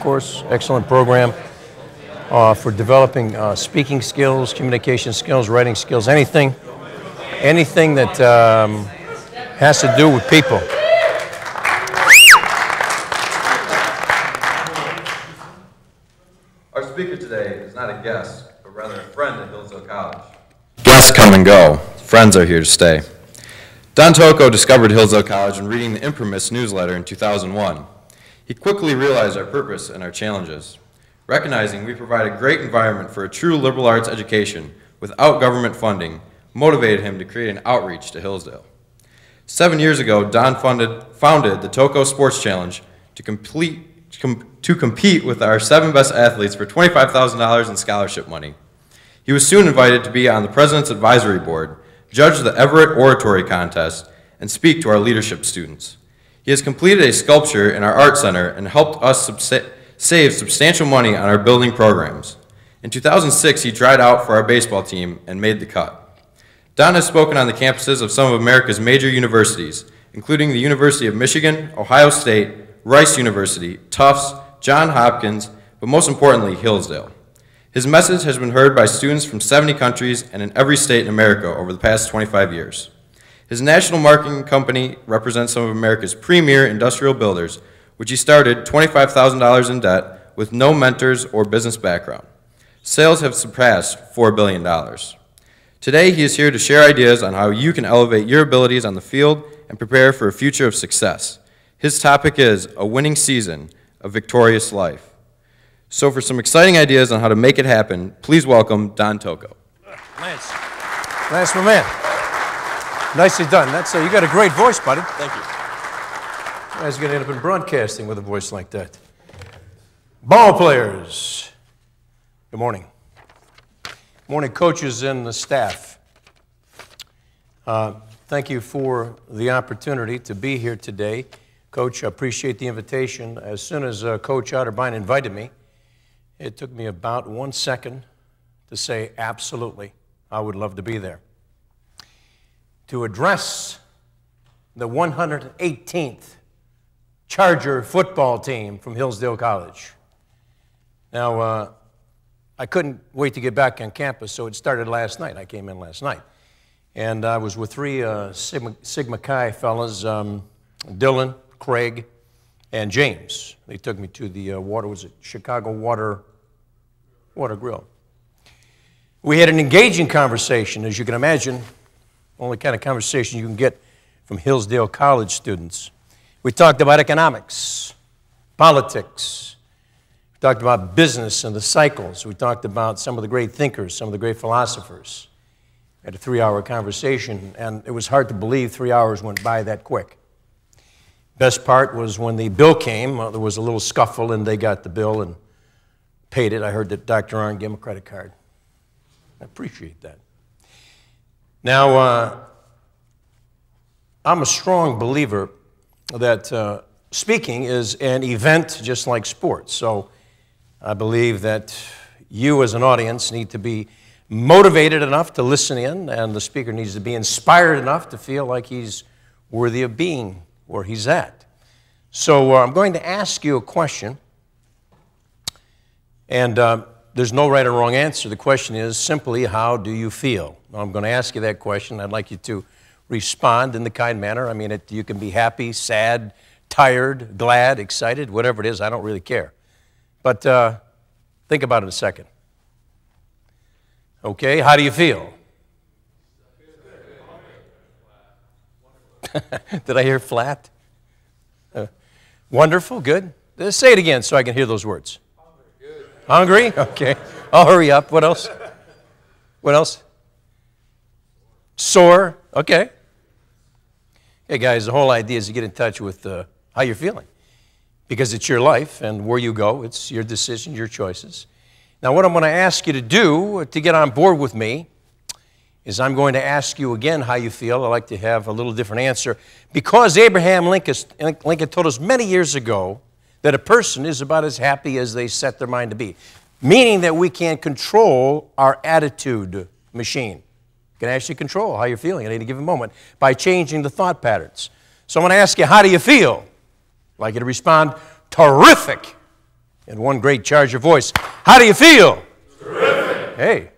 course. Excellent program for developing speaking skills, communication skills, writing skills, anything that has to do with people. Our speaker today is not a guest, but rather a friend at Hillsdale College. Guests come and go. Friends are here to stay. Don Tocco discovered Hillsdale College when reading the Imprimis newsletter in 2001. He quickly realized our purpose and our challenges. Recognizing we provide a great environment for a true liberal arts education without government funding motivated him to create an outreach to Hillsdale. 7 years ago, Don founded the Tocco Sports Challenge to compete with our 7 best athletes for $25,000 in scholarship money. He was soon invited to be on the President's Advisory Board, judge the Everett Oratory Contest, and speak to our leadership students. He has completed a sculpture in our art center and helped us save substantial money on our building programs. In 2006, he tried out for our baseball team and made the cut. Don has spoken on the campuses of some of America's major universities, including the University of Michigan, Ohio State, Rice University, Tufts, Johns Hopkins, but most importantly, Hillsdale. His message has been heard by students from 70 countries and in every state in America over the past 25 years. His national marketing company represents some of America's premier industrial builders, which he started $25,000 in debt with no mentors or business background. Sales have surpassed $4 billion. Today, he is here to share ideas on how you can elevate your abilities on the field and prepare for a future of success. His topic is a winning season, a victorious life. So for some exciting ideas on how to make it happen, please welcome Don Tocco. Lance, my man. Nicely done. You got a great voice, buddy. Thank you. You guys are going to end up in broadcasting with a voice like that. Ball players, good morning. Morning, coaches and the staff. Thank you for the opportunity to be here today. Coach, I appreciate the invitation. As soon as Coach Otterbein invited me, it took me about 1 second to say, absolutely, I would love to be there. To address the 118th Charger football team from Hillsdale College. Now, I couldn't wait to get back on campus, so it started last night. I came in last night. And I was with 3 Sigma Chi fellas, Dylan, Craig, and James. They took me to the Chicago Water Grill. We had an engaging conversation, as you can imagine, only kind of conversation you can get from Hillsdale College students. We talked about economics, politics. We talked about business and the cycles. We talked about some of the great thinkers, some of the great philosophers. We had a 3-hour conversation, and it was hard to believe 3 hours went by that quick. Best part was when the bill came, there was a little scuffle, and they got the bill and paid it. I heard that Dr. Arnn gave him a credit card. I appreciate that. Now, I'm a strong believer that speaking is an event just like sports. So I believe that you as an audience need to be motivated enough to listen in, and the speaker needs to be inspired enough to feel like he's worthy of being where he's at. So I'm going to ask you a question, and there's no right or wrong answer. The question is simply, how do you feel? I'm going to ask you that question. I'd like you to respond in the kind manner. I mean, you can be happy, sad, tired, glad, excited, whatever it is. I don't really care. But think about it a second. Okay, how do you feel? Did I hear flat? Wonderful, good. Say it again so I can hear those words. Hungry? Okay. I'll hurry up. What else? What else? Sore? Okay. Hey, guys, the whole idea is to get in touch with how you're feeling. Because it's your life, and where you go, it's your decision, your choices. Now, what I'm going to ask you to do to get on board with me is I'm going to ask you again how you feel. I'd like to have a little different answer. Because Abraham Lincoln told us many years ago that a person is about as happy as they set their mind to be, meaning that we can control our attitude machine. You can actually control how you're feeling at any given moment by changing the thought patterns. So I'm going to ask you, how do you feel? I'd like you to respond, terrific. in one great charge of voice. How do you feel? Terrific. Hey,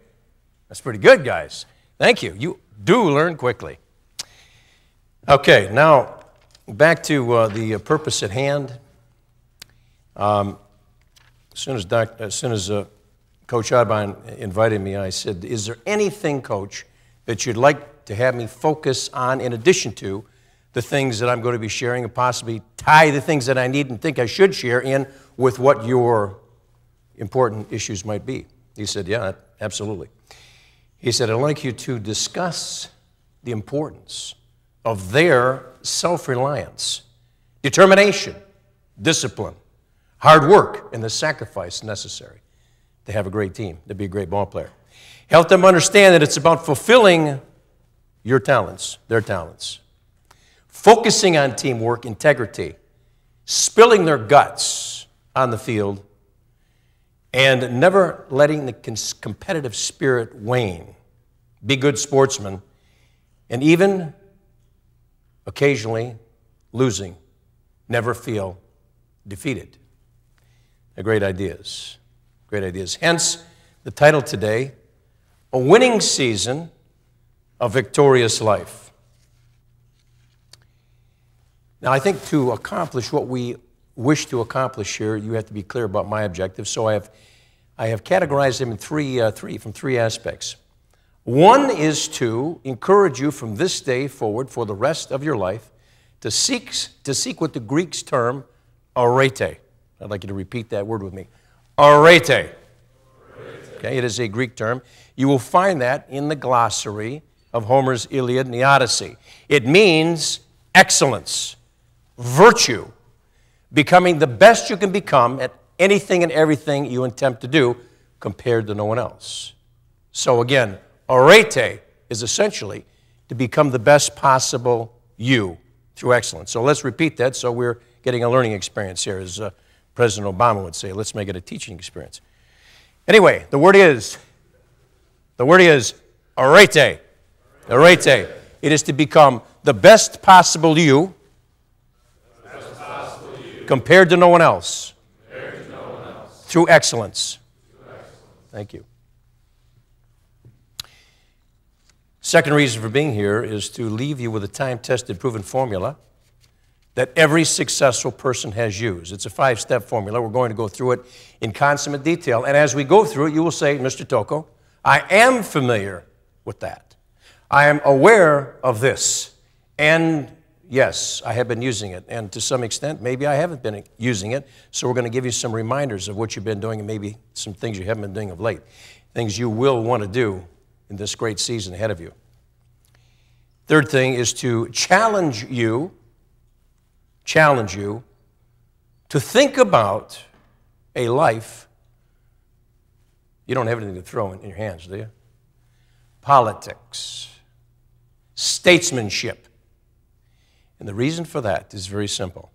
that's pretty good, guys. Thank you. You do learn quickly. Okay, now back to the purpose at hand. As soon as Coach Ottbein invited me, I said, is there anything, Coach, that you'd like to have me focus on in addition to the things that I'm going to be sharing, and possibly tie the things that I need and think I should share in with what your important issues might be? He said, yeah, absolutely. He said, I'd like you to discuss the importance of their self-reliance, determination, discipline, hard work, and the sacrifice necessary to have a great team, to be a great ball player. Help them understand that it's about fulfilling your talents, their talents, focusing on teamwork, integrity, spilling their guts on the field, and never letting the competitive spirit wane. Be good sportsmen, and even occasionally losing, never feel defeated. They're great ideas. Great ideas. Hence, the title today, A Winning Season, A Victorious Life. Now, I think to accomplish what we wish to accomplish here, you have to be clear about my objectives. So I have categorized them in three aspects. One is to encourage you from this day forward for the rest of your life to seek what the Greeks term arete. I'd like you to repeat that word with me. Arete. Okay, it is a Greek term. You will find that in the glossary of Homer's Iliad and the Odyssey. It means excellence, virtue, becoming the best you can become at anything and everything you attempt to do compared to no one else. So again, arete is essentially to become the best possible you through excellence. So let's repeat that so we're getting a learning experience here, as President Obama would say. Let's make it a teaching experience. Anyway, the word is arete. Arete. It is to become the best possible you, compared to no one else, through excellence. Thank you. Second reason for being here is to leave you with a time-tested, proven formula that every successful person has used. It's a 5-step formula. We're going to go through it in consummate detail. And as we go through it, you will say, Mr. Tocco, I am familiar with that. I am aware of this. And yes, I have been using it. And to some extent, maybe I haven't been using it. So we're going to give you some reminders of what you've been doing and maybe some things you haven't been doing of late. Things you will want to do in this great season ahead of you. Third thing is to challenge you to think about a life. You don't have anything to throw in your hands, do you? Politics, statesmanship. And the reason for that is very simple.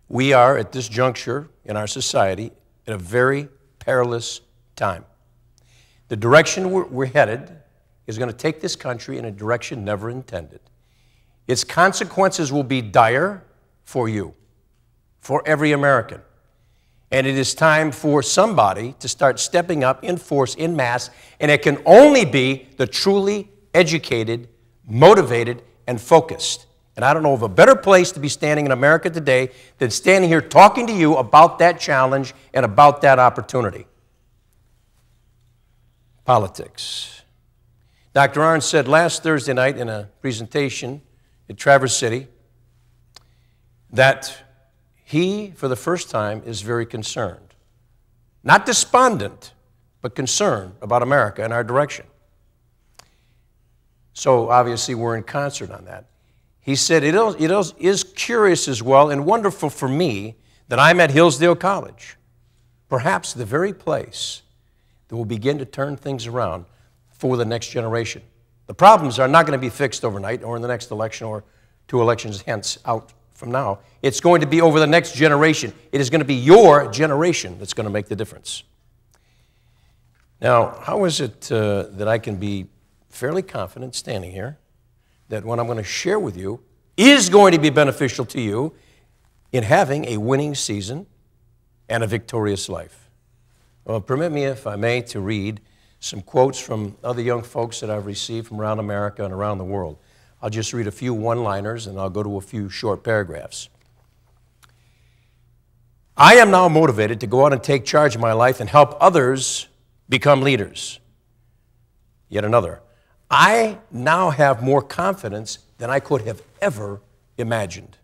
We are, at this juncture in our society, at a very perilous time. The direction we're headed is going to take this country in a direction never intended. Its consequences will be dire for you, for every American. And it is time for somebody to start stepping up in force, in mass, and it can only be the truly educated, motivated, and focused. And I don't know of a better place to be standing in America today than standing here talking to you about that challenge and about that opportunity. Politics. Dr. Arnn said last Thursday night in a presentation at Traverse City that he, for the first time, is very concerned. Not despondent, but concerned about America and our direction. So obviously we're in concert on that. He said, it is curious as well and wonderful for me that I'm at Hillsdale College, perhaps the very place that will begin to turn things around for the next generation. The problems are not going to be fixed overnight or in the next election or 2 elections hence out from now. It's going to be over the next generation. It is going to be your generation that's going to make the difference. Now, how is it that I can be fairly confident standing here that what I'm going to share with you is going to be beneficial to you in having a winning season and a victorious life. Well, permit me, if I may, to read some quotes from other young folks that I've received from around America and around the world. I'll just read a few one-liners, and I'll go to a few short paragraphs. I am now motivated to go out and take charge of my life and help others become leaders. Yet another. I now have more confidence than I could have ever imagined.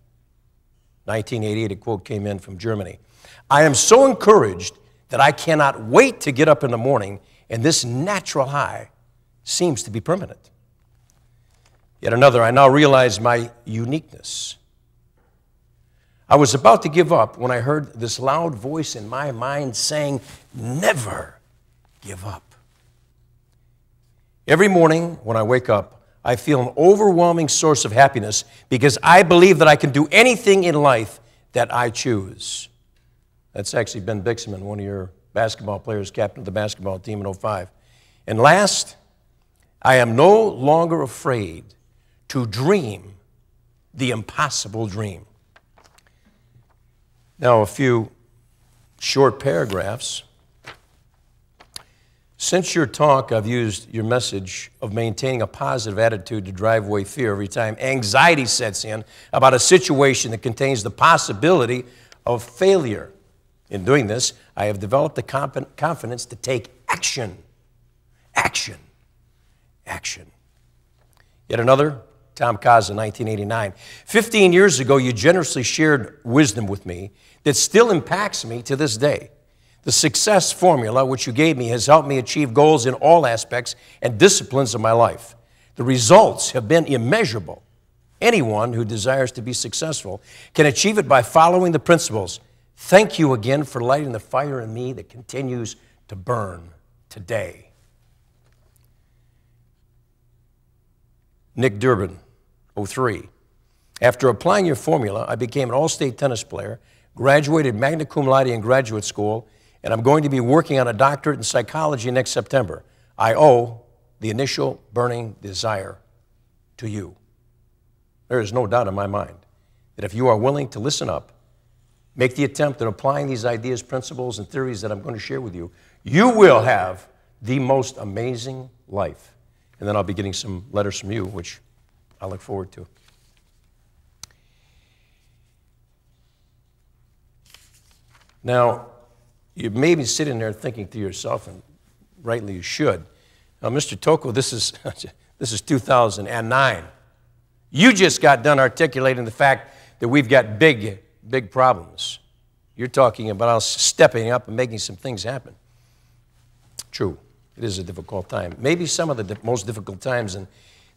1988, a quote came in from Germany. I am so encouraged that I cannot wait to get up in the morning, and this natural high seems to be permanent. Yet another, I now realize my uniqueness. I was about to give up when I heard this loud voice in my mind saying, never give up. Every morning when I wake up, I feel an overwhelming source of happiness because I believe that I can do anything in life that I choose. That's actually Ben Baseman, one of your basketball players, captain of the basketball team in 05. And last, I am no longer afraid to dream the impossible dream. Now, a few short paragraphs. Since your talk, I've used your message of maintaining a positive attitude to drive away fear every time anxiety sets in about a situation that contains the possibility of failure. In doing this, I have developed the confidence to take action. Action. Action. Yet another, Tom Kaza, 1989. 15 years ago, you generously shared wisdom with me that still impacts me to this day. The success formula which you gave me has helped me achieve goals in all aspects and disciplines of my life. The results have been immeasurable. Anyone who desires to be successful can achieve it by following the principles. Thank you again for lighting the fire in me that continues to burn today. Nick Durbin, 03. After applying your formula, I became an all-state tennis player, graduated magna cum laude in graduate school, and I'm going to be working on a doctorate in psychology next September. I owe the initial burning desire to you. There is no doubt in my mind that if you are willing to listen up, make the attempt at applying these ideas, principles, and theories that I'm going to share with you, you will have the most amazing life. And then I'll be getting some letters from you, which I look forward to. Now, you may be sitting there thinking to yourself, and rightly you should, now, Mr. Tocco, this is 2009. You just got done articulating the fact that we've got big problems. You're talking about us stepping up and making some things happen. True, it is a difficult time. Maybe some of the most difficult times in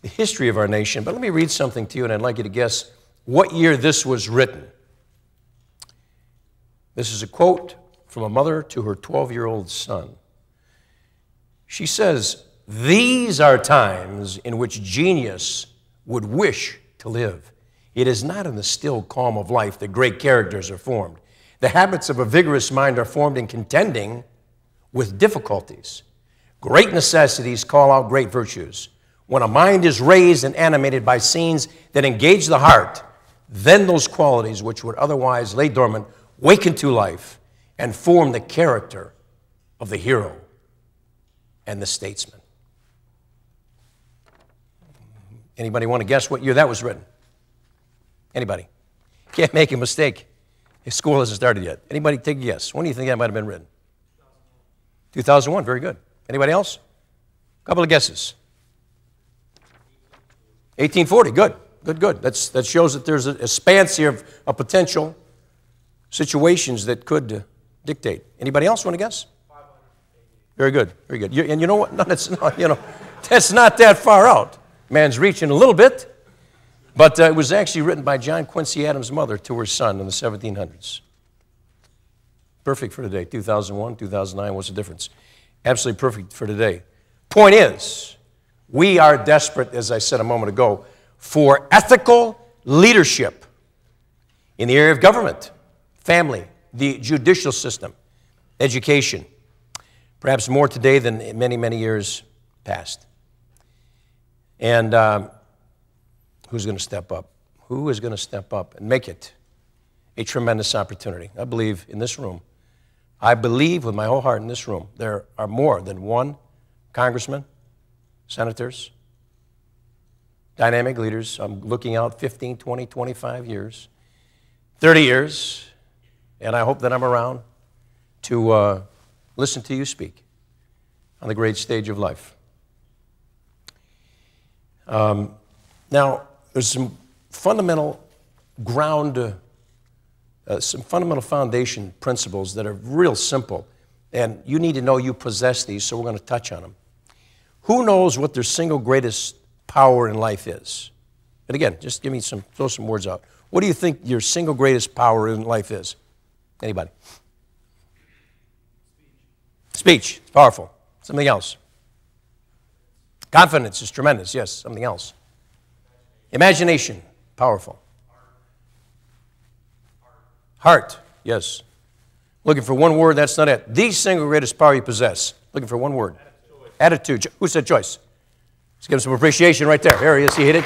the history of our nation, but let me read something to you, and I'd like you to guess what year this was written. This is a quote from a mother to her 12-year-old son. She says, "These are times in which genius would wish to live. It is not in the still calm of life that great characters are formed. The habits of a vigorous mind are formed in contending with difficulties. Great necessities call out great virtues. When a mind is raised and animated by scenes that engage the heart, then those qualities which would otherwise lay dormant waken to life and form the character of the hero and the statesman." Anybody want to guess what year that was written? Anybody? Can't make a mistake. His school hasn't started yet. Anybody take a guess? When do you think that might have been written? 2001, very good. Anybody else? A couple of guesses. 1840, good, good, good. That shows that there's a span here of potential situations that could dictate. Anybody else want to guess? Very good, very good. And you know what? No, that's not, that's not that far out. Man's reaching a little bit, but it was actually written by John Quincy Adams' mother to her son in the 1700s. Perfect for today. 2001, 2009, what's the difference? Absolutely perfect for today. Point is, we are desperate, as I said a moment ago, for ethical leadership in the area of government, family, the judicial system, education, perhaps more today than in many, many years past. And who's going to step up? Who is going to step up and make it a tremendous opportunity? I believe in this room I believe with my whole heart in this room, there are more than one congressman, senators, dynamic leaders. I'm looking out 15, 20, 25 years, 30 years, and I hope that I'm around to listen to you speak on the great stage of life. Now, there's some fundamental some fundamental foundation principles that are real simple, and you need to know you possess these, so we're going to touch on them. Who knows what their single greatest power in life is? And again, just give me throw some words out. What do you think your single greatest power in life is? Anybody? Speech. It's powerful. Something else. Confidence is tremendous. Yes, something else. Imagination. Powerful. Heart. Yes. Looking for one word, that's not it. The single greatest power you possess. Looking for one word. Attitude. Who said choice? Let's give him some appreciation right there. There he is. He hit it.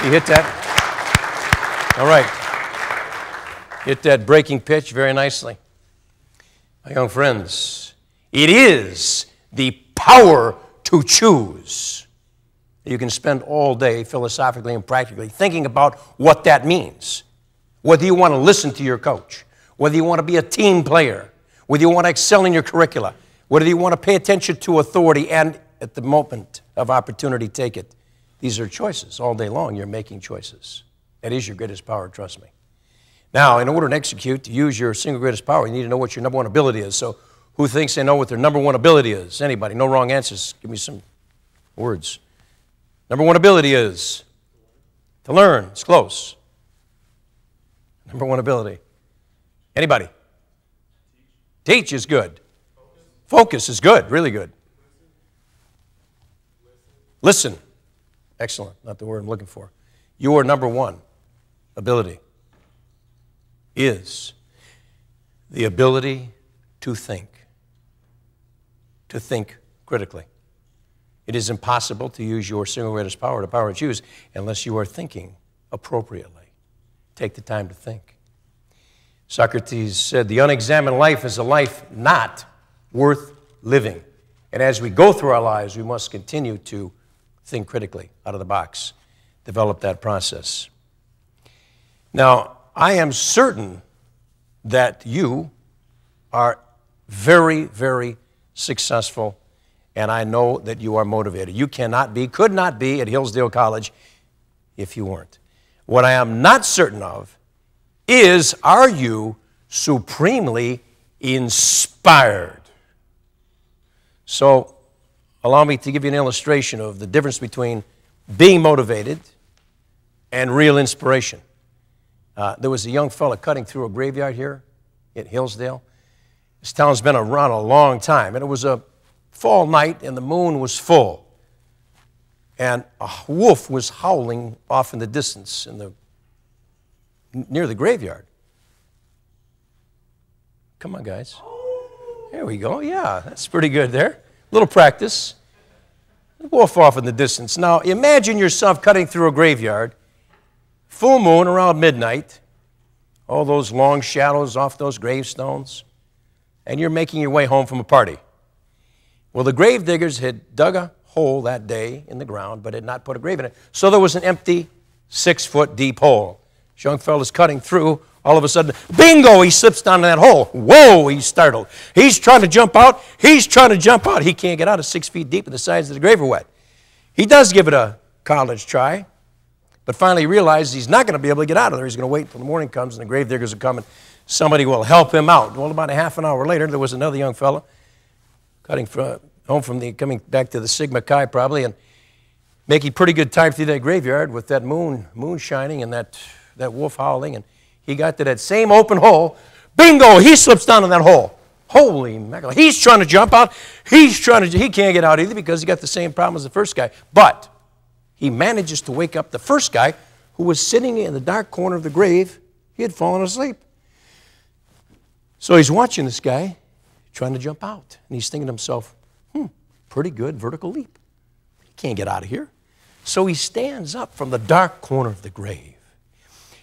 He hit that. All right. Hit that breaking pitch very nicely. My young friends, it is the power to choose. You can spend all day philosophically and practically thinking about what that means. Whether you want to listen to your coach, whether you want to be a team player, whether you want to excel in your curricula, whether you want to pay attention to authority, and at the moment of opportunity, take it. These are choices. All day long, you're making choices. That is your greatest power, trust me. Now, in order to execute, to use your single greatest power, you need to know what your number one ability is. So who thinks they know what their number one ability is? Anybody? No wrong answers. Give me some words. Number one ability is to learn. It's close. Number one ability. Anybody? Teach is good. Focus is good, really good. Listen. Excellent. Not the word I'm looking for. Your number one ability is the ability to think critically. It is impossible to use your single greatest power, the power to choose, unless you are thinking appropriately. Take the time to think. Socrates said, the unexamined life is a life not worth living. And as we go through our lives, we must continue to think critically, out of the box, develop that process. Now, I am certain that you are very, very successful, and I know that you are motivated. You cannot be, could not be at Hillsdale College if you weren't. What I am not certain of is, are you supremely inspired? So, allow me to give you an illustration of the difference between being motivated and real inspiration. There was a young fellow cutting through a graveyard here at Hillsdale. This town's been around a long time, and it was a fall night, and the moon was full. And a wolf was howling off in the distance near the graveyard. Come on, guys. There we go. Yeah, that's pretty good there. A little practice. Wolf off in the distance. Now, imagine yourself cutting through a graveyard, full moon around midnight, all those long shadows off those gravestones, and you're making your way home from a party. Well, the grave diggers had dug a hole that day in the ground, but had not put a grave in it. So there was an empty 6-foot deep hole. This young fella's cutting through. All of a sudden, bingo, he slips down in that hole. Whoa, he's startled. He's trying to jump out. He's trying to jump out. He can't get out. It's 6 feet deep and the sides of the grave are wet. He does give it a college try, but finally realizes he's not going to be able to get out of there. He's going to wait until the morning comes and the grave diggers are coming. Somebody will help him out. Well, about a half an hour later, there was another young fellow coming back to the Sigma Chi probably, and making pretty good time through that graveyard with that moon shining and that wolf howling. And he got to that same open hole. Bingo! He slips down in that hole. Holy mackerel. He's trying to jump out. He can't get out either because he got the same problem as the first guy. But he manages to wake up the first guy who was sitting in the dark corner of the grave. He had fallen asleep. So he's watching this guy trying to jump out. And he's thinking to himself, pretty good vertical leap. He can't get out of here. So he stands up from the dark corner of the grave.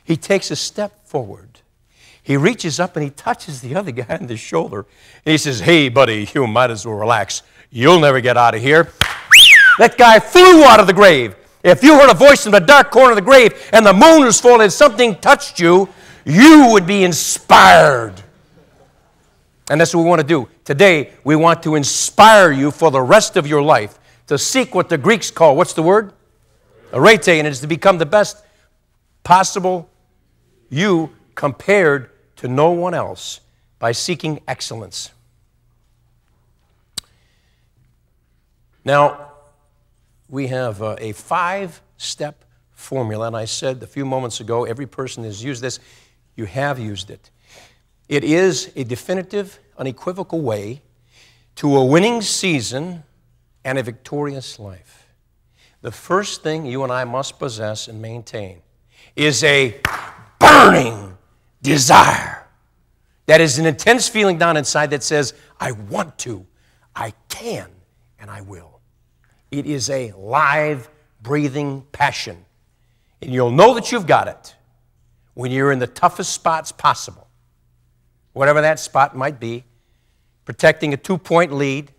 He takes a step forward. He reaches up and he touches the other guy on the shoulder. And he says, hey, buddy, you might as well relax. You'll never get out of here. That guy flew out of the grave. If you heard a voice in the dark corner of the grave and the moon was full and something touched you, you would be inspired. And that's what we want to do. Today, we want to inspire you for the rest of your life to seek what the Greeks call, what's the word? Arete, and it is to become the best possible you compared to no one else by seeking excellence. Now, we have a 5-step formula, and I said a few moments ago, every person has used this. You have used it. It is a definitive, unequivocal way to a winning season and a victorious life. The first thing you and I must possess and maintain is a burning desire. That is an intense feeling down inside that says, I want to, I can, and I will. It is a live, breathing passion. And you'll know that you've got it when you're in the toughest spots possible. Whatever that spot might be, protecting a 2-point lead,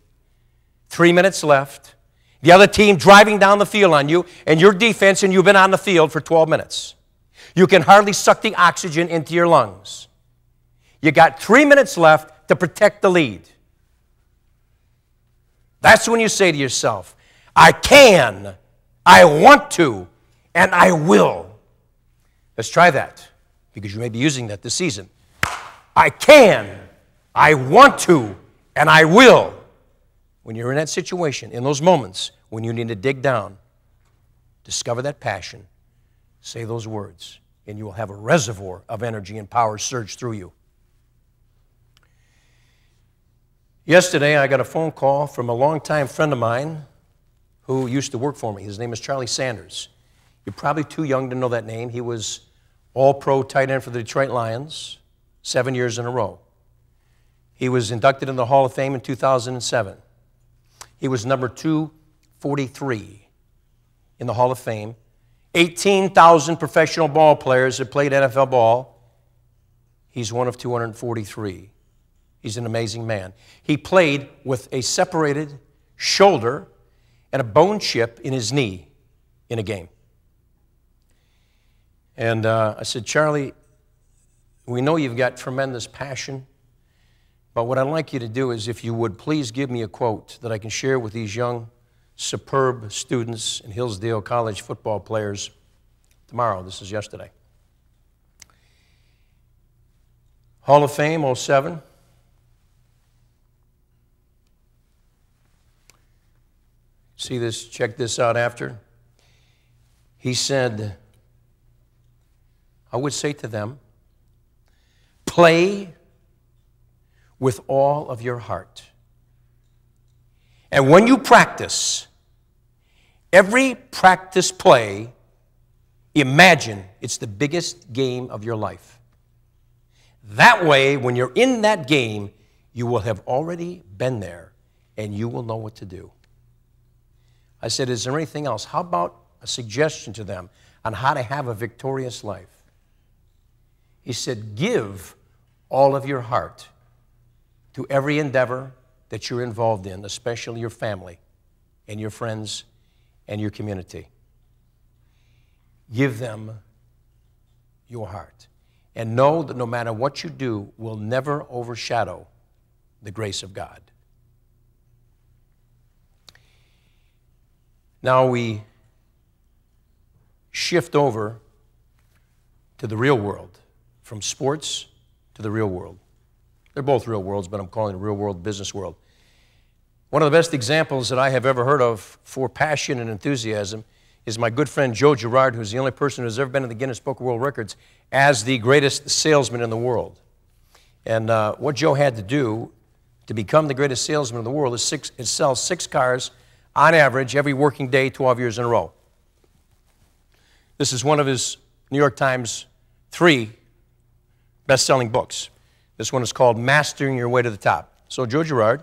3 minutes left, the other team driving down the field on you, and your defense, and you've been on the field for 12 minutes. You can hardly suck the oxygen into your lungs. You got 3 minutes left to protect the lead. That's when you say to yourself, I can, I want to, and I will. Let's try that, because you may be using that this season. I can, I want to, and I will. When you're in that situation, in those moments when you need to dig down, discover that passion, say those words, and you will have a reservoir of energy and power surge through you. Yesterday, I got a phone call from a longtime friend of mine who used to work for me. His name is Charlie Sanders. You're probably too young to know that name. He was all-pro tight end for the Detroit Lions 7 years in a row. He was inducted in the Hall of Fame in 2007. He was number 243 in the Hall of Fame. 18,000 professional ball players have played NFL ball. He's one of 243. He's an amazing man. He played with a separated shoulder and a bone chip in his knee in a game. And I said, Charlie, we know you've got tremendous passion, but what I'd like you to do is, if you would, please give me a quote that I can share with these young, superb students and Hillsdale College football players tomorrow. This is yesterday. Hall of Fame, 07. See this, check this out after. He said, I would say to them, play with all of your heart. And when you practice, every practice play, imagine it's the biggest game of your life. That way, when you're in that game, you will have already been there and you will know what to do. I said, is there anything else? How about a suggestion to them on how to have a victorious life? He said, give all of your heart to every endeavor that you're involved in, especially your family and your friends and your community. Give them your heart. And know that no matter what you do will never overshadow the grace of God. Now we shift over to the real world, from sports to the real world. They're both real worlds, but I'm calling it the real world, business world. One of the best examples that I have ever heard of for passion and enthusiasm is my good friend Joe Girard, who's the only person who's ever been in the Guinness Book of World Records as the greatest salesman in the world. And what Joe had to do to become the greatest salesman in the world is sell 6 cars on average every working day, 12 years in a row. This is one of his New York Times 3 best-selling books. This one is called Mastering Your Way to the Top. So Joe Girard,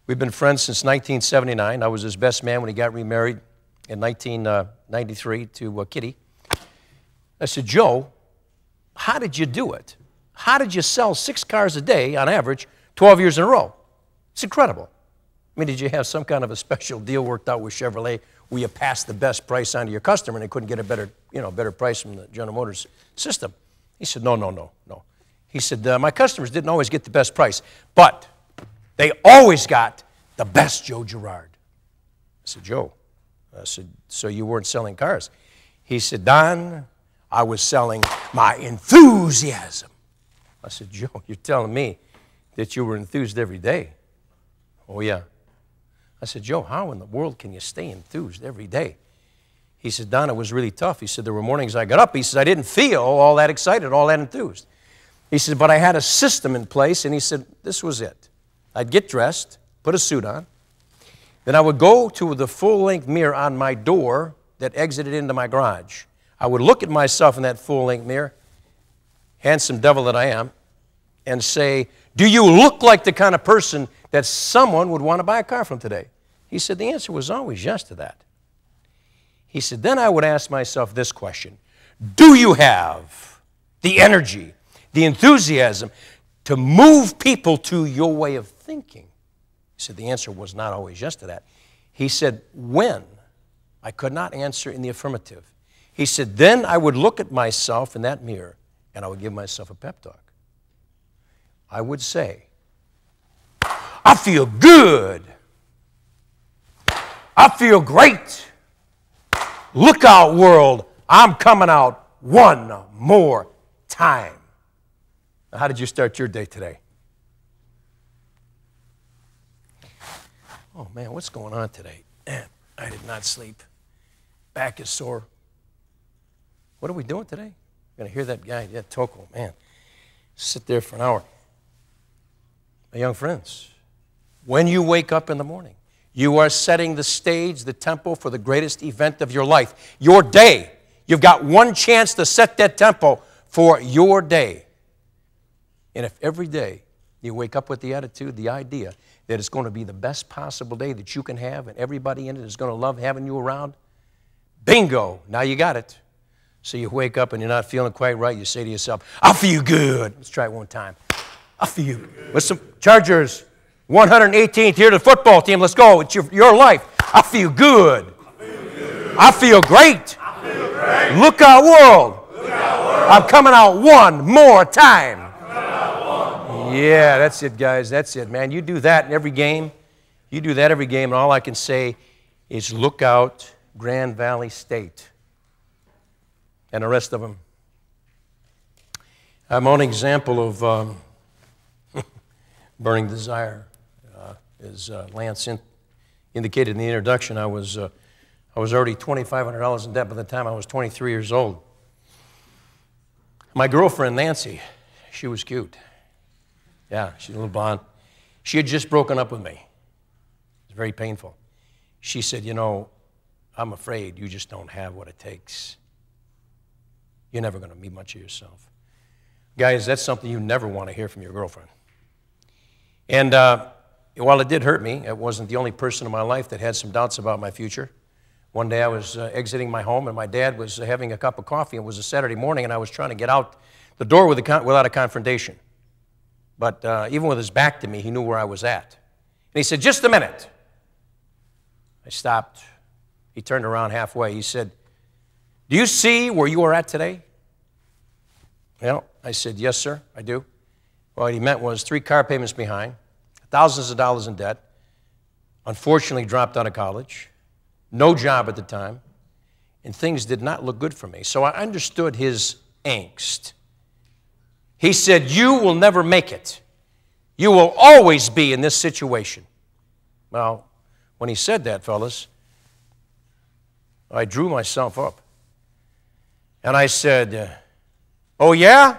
we've been friends since 1979. I was his best man when he got remarried in 1993 to Kitty. I said, Joe, how did you do it? how did you sell 6 cars a day on average 12 years in a row? It's incredible. I mean, did you have some kind of a special deal worked out with Chevrolet where you passed the best price on to your customer and they couldn't get a better price from the General Motors system? He said, no. He said, my customers didn't always get the best price, but they always got the best Joe Girard. I said, Joe, I said, so you weren't selling cars? He said, Don, I was selling my enthusiasm. I said, Joe, you're telling me that you were enthused every day? Oh, yeah. I said, Joe, how in the world can you stay enthused every day? He said, Don, it was really tough. He said, there were mornings I got up. He said, I didn't feel all that excited, all that enthused. He said, but I had a system in place, and he said, this was it. I'd get dressed, put a suit on, then I would go to the full-length mirror on my door that exited into my garage. I would look at myself in that full-length mirror, handsome devil that I am, and say, do you look like the kind of person that someone would want to buy a car from today? He said, the answer was always yes to that. He said, then I would ask myself this question: do you have the energy, the enthusiasm to move people to your way of thinking? He said, the answer was not always yes to that. He said, when I could not answer in the affirmative, he said, then I would look at myself in that mirror and I would give myself a pep talk. I would say, I feel good. I feel great. Look out, world. I'm coming out one more time. Now, how did you start your day today? Oh, man, what's going on today? I did not sleep. Back is sore. What are we doing today? I'm going to hear that guy, Tocco, man. Sit there for an hour. My young friends, when you wake up in the morning, you are setting the stage, the tempo for the greatest event of your life, your day. You've got one chance to set that tempo for your day. And if every day you wake up with the attitude, the idea that it's going to be the best possible day that you can have and everybody in it is going to love having you around, bingo, now you got it. So you wake up and you're not feeling quite right. You say to yourself, I feel good. Let's try it one time. I feel good. With some Chargers, 118th here to the football team. Let's go. It's your life. I feel good. I feel great. Look out, world. I'm coming out one more time. Yeah, that's it, guys. That's it, man. You do that in every game. You do that every game, and all I can say is look out, Grand Valley State. And the rest of them. I'm an example of burning desire. As Lance indicated in the introduction, I was already $2,500 in debt by the time I was 23 years old. My girlfriend, Nancy, she was cute. Yeah, she's a little blonde. She had just broken up with me. It was very painful. She said, you know, I'm afraid you just don't have what it takes. You're never going to meet much of yourself. Guys, that's something you never want to hear from your girlfriend. And while it did hurt me, it wasn't the only person in my life that had some doubts about my future. One day I was exiting my home, and my dad was having a cup of coffee. It was a Saturday morning, and I was trying to get out the door without a confrontation. But even with his back to me, he knew where I was at. And he said, just a minute. I stopped. He turned around halfway. He said, do you see where you are at today? Well, I said, yes, sir, I do. Well, what he meant was 3 car payments behind, thousands of dollars in debt, unfortunately dropped out of college, no job at the time, and things did not look good for me. So I understood his angst. He said, you will never make it. You will always be in this situation. Well, when he said that, fellas, I drew myself up. And I said, oh, yeah?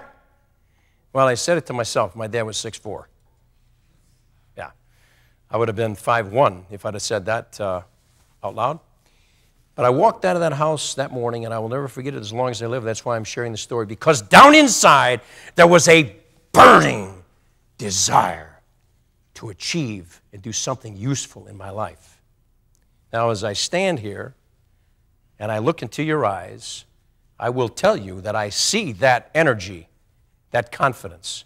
Well, I said it to myself. My dad was 6'4". Yeah. I would have been 5'1" if I'd have said that out loud. But I walked out of that house that morning, and I will never forget it as long as I live. That's why I'm sharing the story, because down inside there was a burning desire to achieve and do something useful in my life. Now, as I stand here and I look into your eyes, I will tell you that I see that energy, that confidence.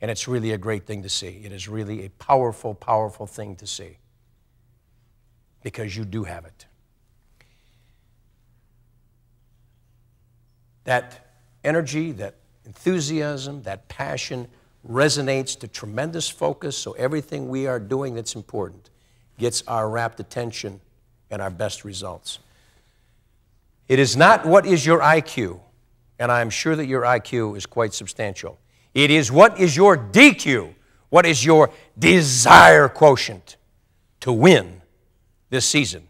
And it's really a great thing to see. It is really a powerful, powerful thing to see, because you do have it. That energy, that enthusiasm, that passion resonates to tremendous focus, so everything we are doing that's important gets our rapt attention and our best results. It is not what is your IQ, and I'm sure that your IQ is quite substantial. It is what is your DQ, what is your desire quotient to win this season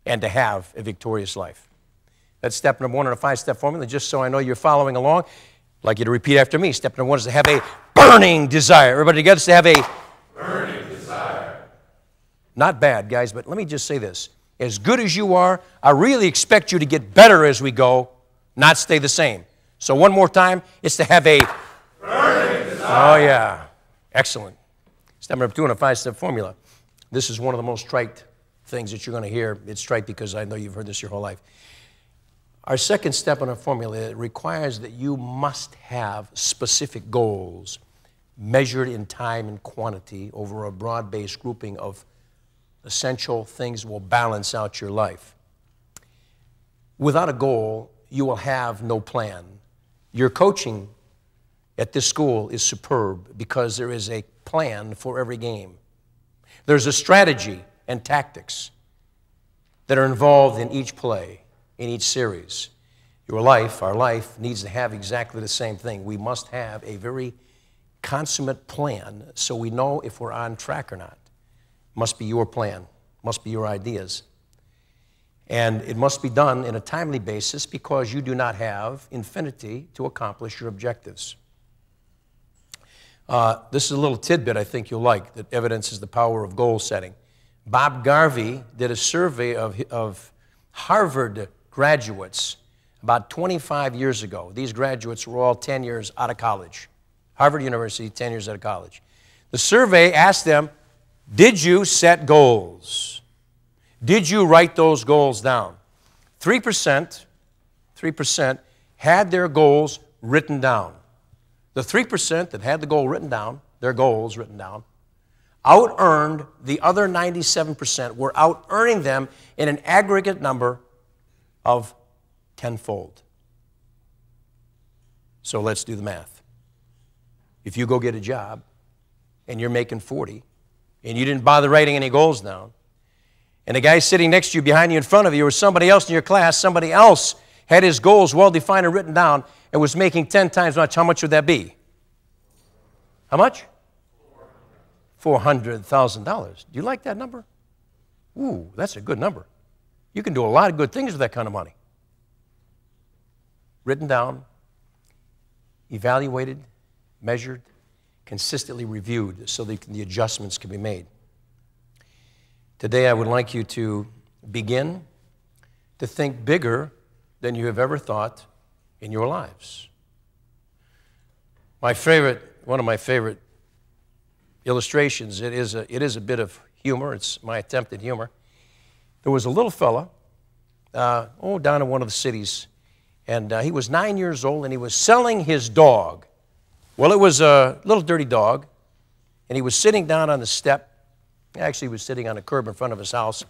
and to have a victorious life. That's step number 1 in a 5-step formula. Just so I know you're following along, I'd like you to repeat after me. Step number 1 is to have a burning desire. Everybody together, to have a burning desire. Not bad, guys, but let me just say this. As good as you are, I really expect you to get better as we go, not stay the same. So one more time, it's to have a burning desire. Oh, yeah. Excellent. Step number 2 in a 5-step formula. This is one of the most trite things that you're going to hear. It's trite because I know you've heard this your whole life. Our second step in our formula requires that you must have specific goals measured in time and quantity over a broad-based grouping of essential things will balance out your life. Without a goal, you will have no plan. Your coaching at this school is superb because there is a plan for every game. There's a strategy and tactics that are involved in each play, in each series. Your life, our life, needs to have exactly the same thing. We must have a very consummate plan so we know if we're on track or not. Must be your plan, must be your ideas. And it must be done in a timely basis because you do not have infinity to accomplish your objectives. This is a little tidbit I think you'll like that evidences the power of goal setting. Bob Garvey did a survey of Harvard graduates about 25 years ago. These graduates were all 10 years out of college. Harvard University, 10 years out of college. The survey asked them, did you set goals? Did you write those goals down? 3% had their goals written down. The 3% that had the goal written down, their goals written down, out-earned the other 97%, were out-earning them in an aggregate number of tenfold. So let's do the math. If you go get a job and you're making 40 and you didn't bother writing any goals down, and the guy sitting next to you, behind you, in front of you, or somebody else in your class, somebody else had his goals well-defined and written down and was making 10 times as much, how much would that be? How much? $400,000. Do you like that number? Ooh, that's a good number. You can do a lot of good things with that kind of money. Written down, evaluated, measured, consistently reviewed so that the adjustments can be made. Today I would like you to begin to think bigger than you have ever thought in your lives. One of my favorite illustrations, it is a bit of humor, it's my attempt at humor. There was a little fella, down in one of the cities, and he was 9 years old and he was selling his dog. Well, it was a little dirty dog, and he was sitting down on the step. Actually, he was sitting on a curb in front of his house,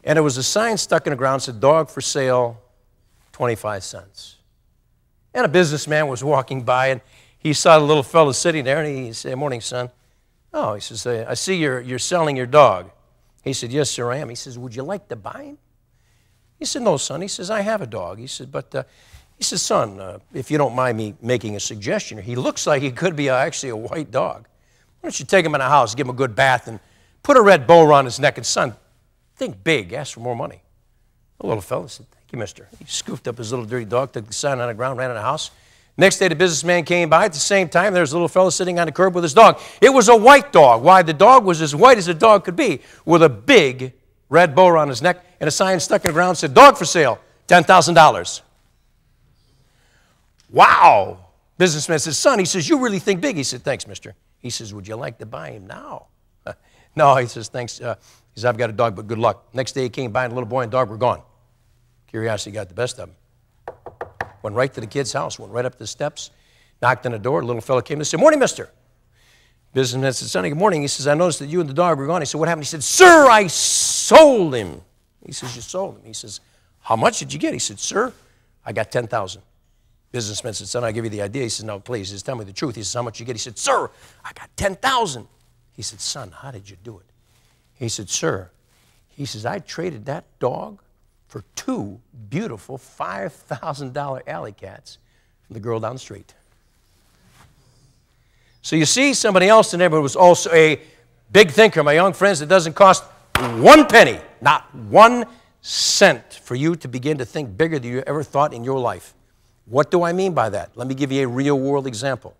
and there was a sign stuck in the ground that said, "Dog for sale, 25 cents." And a businessman was walking by, and he saw the little fellow sitting there, and he said, "Morning, son." "Oh," he says, "I see you're selling your dog." He said, "Yes, sir, I am." He says, "Would you like to buy him?" He said, "No, son." He says, "I have a dog." He said, he says, "Son, if you don't mind me making a suggestion, he looks like he could be actually a white dog. Why don't you take him in the house, give him a good bath, and put a red bow around his neck, and son, think big, ask for more money." The little fellow said, "Thank you, mister." He scooped up his little dirty dog, took the sign on the ground, ran in the house. Next day, the businessman came by. At the same time, there was a little fellow sitting on the curb with his dog. It was a white dog. Why? The dog was as white as a dog could be, with a big red bow around his neck, and a sign stuck in the ground said, "Dog for sale, $10,000. Wow. Businessman says, "Son," he says, "you really think big." He said, "Thanks, mister." He says, "Would you like to buy him now?" "No," he says, "Thanks." He says, "I've got a dog, but good luck." Next day he came by and the little boy and dog were gone. Curiosity got the best of him. Went right to the kid's house, went right up the steps, Knocked on the door. A little fellow came and said, "Morning, mister." Businessman said, "Sonny, good morning." He says, "I noticed that you and the dog were gone." He said, "What happened?" He said, "Sir, I sold him." He says, "You sold him?" He says, "How much did you get?" He said, "Sir, I got 10,000. Businessman said, "Son, I'll give you the idea." He said, "No, please, just tell me the truth." He says, "How much did you get?" He said, "Sir, I got 10,000. He said, "Son, how did you do it?" He said, "Sir," he says, "I traded that dog for 2 beautiful $5,000 alley cats from the girl down the street." So you see, somebody else in the neighborhood was also a big thinker. My young friends, it doesn't cost 1 penny, not 1 cent, for you to begin to think bigger than you ever thought in your life. What do I mean by that? Let me give you a real-world example.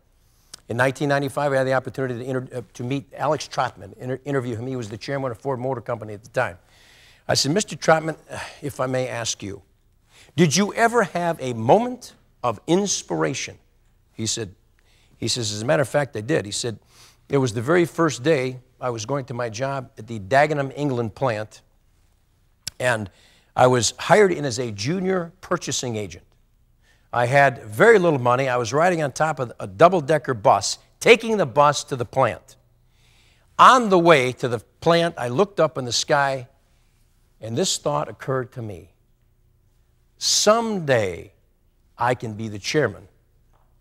In 1995, I had the opportunity to meet Alex Trotman, interview him. He was the chairman of Ford Motor Company at the time. I said, "Mr. Trotman, if I may ask you, did you ever have a moment of inspiration?" He says, "As a matter of fact, I did." He said, "It was the very first day I was going to my job at the Dagenham, England plant, and I was hired in as a junior purchasing agent. I had very little money. I was riding on top of a double-decker bus, taking the bus to the plant. On the way to the plant, I looked up in the sky, and this thought occurred to me. Someday, I can be the chairman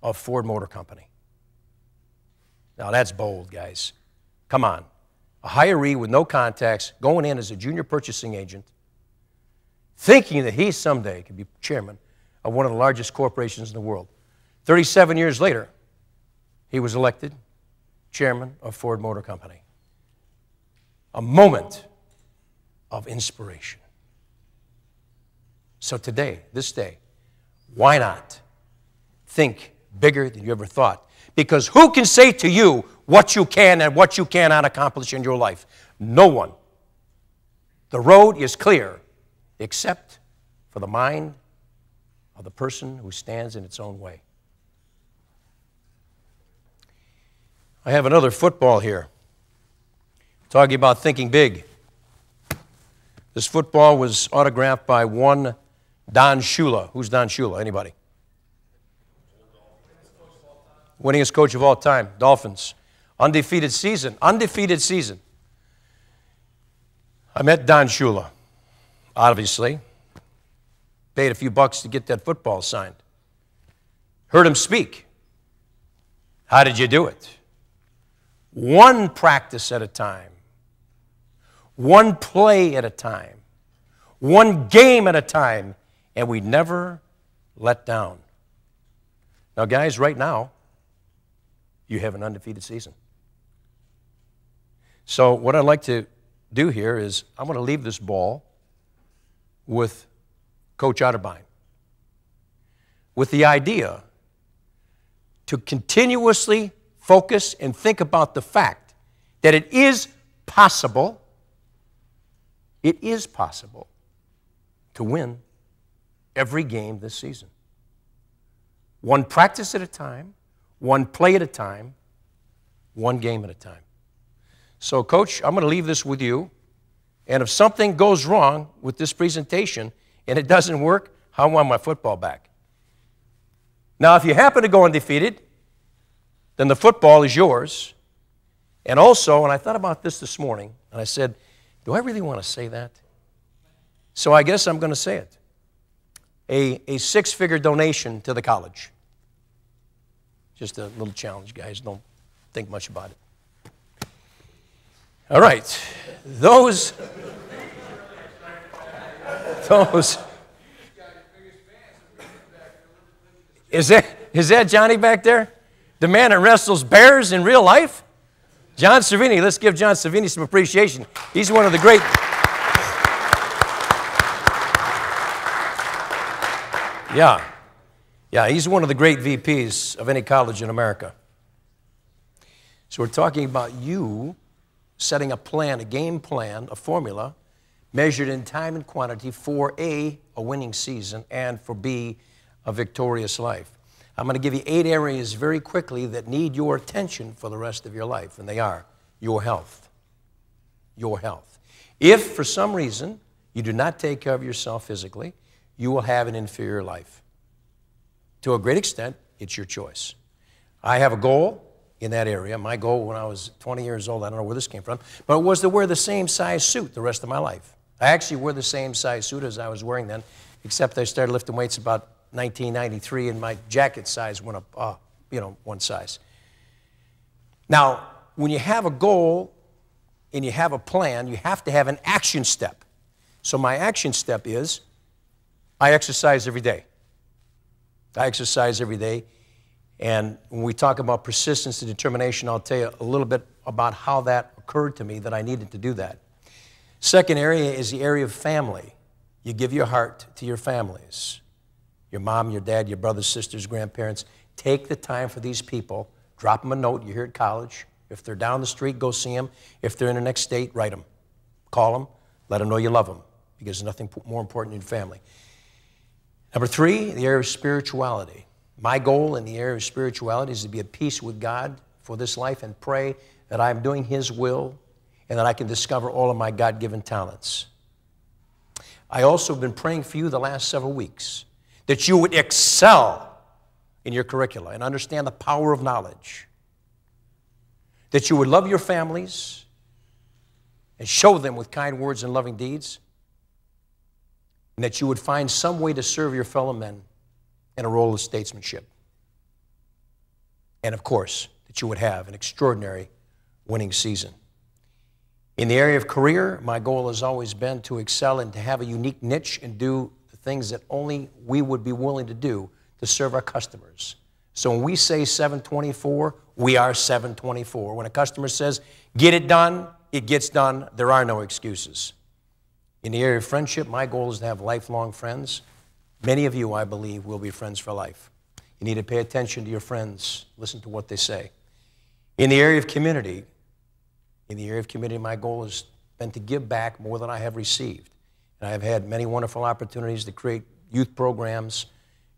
of Ford Motor Company." Now, that's bold, guys. Come on. A hiree with no contacts, going in as a junior purchasing agent, thinking that he someday could be chairman of one of the largest corporations in the world. 37 years later, he was elected chairman of Ford Motor Company. A moment of inspiration. So today, this day, why not think bigger than you ever thought? Because who can say to you what you can and what you cannot accomplish in your life? No one. The road is clear, except for the mind of the person who stands in its own way. I have another football here, talking about thinking big. This football was autographed by one Don Shula. Who's Don Shula? Anybody? Winningest coach of all time, Dolphins. Undefeated season. Undefeated season. I met Don Shula, obviously. Paid a few bucks to get that football signed. Heard him speak. How did you do it? One practice at a time. One play at a time. One game at a time. And we never let down. Now, guys, right now, you have an undefeated season. So what I'd like to do here is I'm going to leave this ball with Coach Otterbein with the idea to continuously focus and think about the fact that it is possible to win every game this season. One practice at a time, one play at a time, one game at a time. So, Coach, I'm going to leave this with you. And if something goes wrong with this presentation and it doesn't work, I want my football back. Now, if you happen to go undefeated, then the football is yours. And also, and I thought about this morning, and I said, do I really want to say that? So I guess I'm going to say it. A 6-figure donation to the college. Just a little challenge, guys. Don't think much about it. All right. Those. Is that Johnny back there? The man that wrestles bears in real life? John Savini. Let's give John Savini some appreciation. He's one of the great. Yeah, he's one of the great VPs of any college in America. So we're talking about you setting a plan, a game plan, a formula, measured in time and quantity for A, a winning season, and for B, a victorious life. I'm going to give you 8 areas very quickly that need your attention for the rest of your life, and they are your health. Your health. If, for some reason, you do not take care of yourself physically, you will have an inferior life. To a great extent, it's your choice. I have a goal in that area. My goal when I was 20 years old, I don't know where this came from, but it was to wear the same size suit the rest of my life. I actually wore the same size suit as I was wearing then, except I started lifting weights about 1993, and my jacket size went up, one size. Now, when you have a goal and you have a plan, you have to have an action step. So my action step is I exercise every day. I exercise every day. And when we talk about persistence and determination, I'll tell you a little bit about how that occurred to me that I needed to do that. Second area is the area of family. You give your heart to your families. Your mom, your dad, your brothers, sisters, grandparents. Take the time for these people. Drop them a note. You're here at college. If they're down the street, go see them. If they're in the next state, write them. Call them. Let them know you love them, because there's nothing more important than your family. Number three, the area of spirituality. My goal in the area of spirituality is to be at peace with God for this life and pray that I'm doing His will and that I can discover all of my God-given talents. I also have been praying for you the last several weeks that you would excel in your curricula and understand the power of knowledge, that you would love your families and show them with kind words and loving deeds, and that you would find some way to serve your fellow men in a role of statesmanship. And of course, that you would have an extraordinary winning season. In the area of career, my goal has always been to excel and to have a unique niche and do the things that only we would be willing to do to serve our customers. So when we say 724, we are 724. When a customer says, get it done, it gets done. There are no excuses. In the area of friendship, my goal is to have lifelong friends. Many of you, I believe, will be friends for life. You need to pay attention to your friends. Listen to what they say. In the area of community, my goal has been to give back more than I have received. And I have had many wonderful opportunities to create youth programs.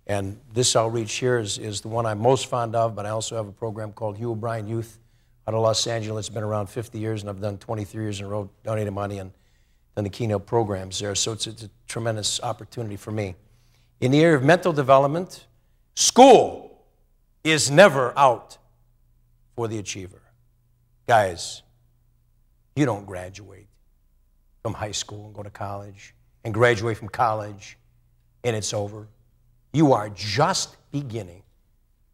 And this outreach here is the one I'm most fond of, but I also have a program called Hugh O'Brien Youth out of Los Angeles. It's been around 50 years, and I've done 23 years in a row, donated money and done the keynote programs there. So it's a tremendous opportunity for me. In the area of mental development, school is never out for the achiever. Guys, you don't graduate from high school and go to college and graduate from college and it's over. You are just beginning.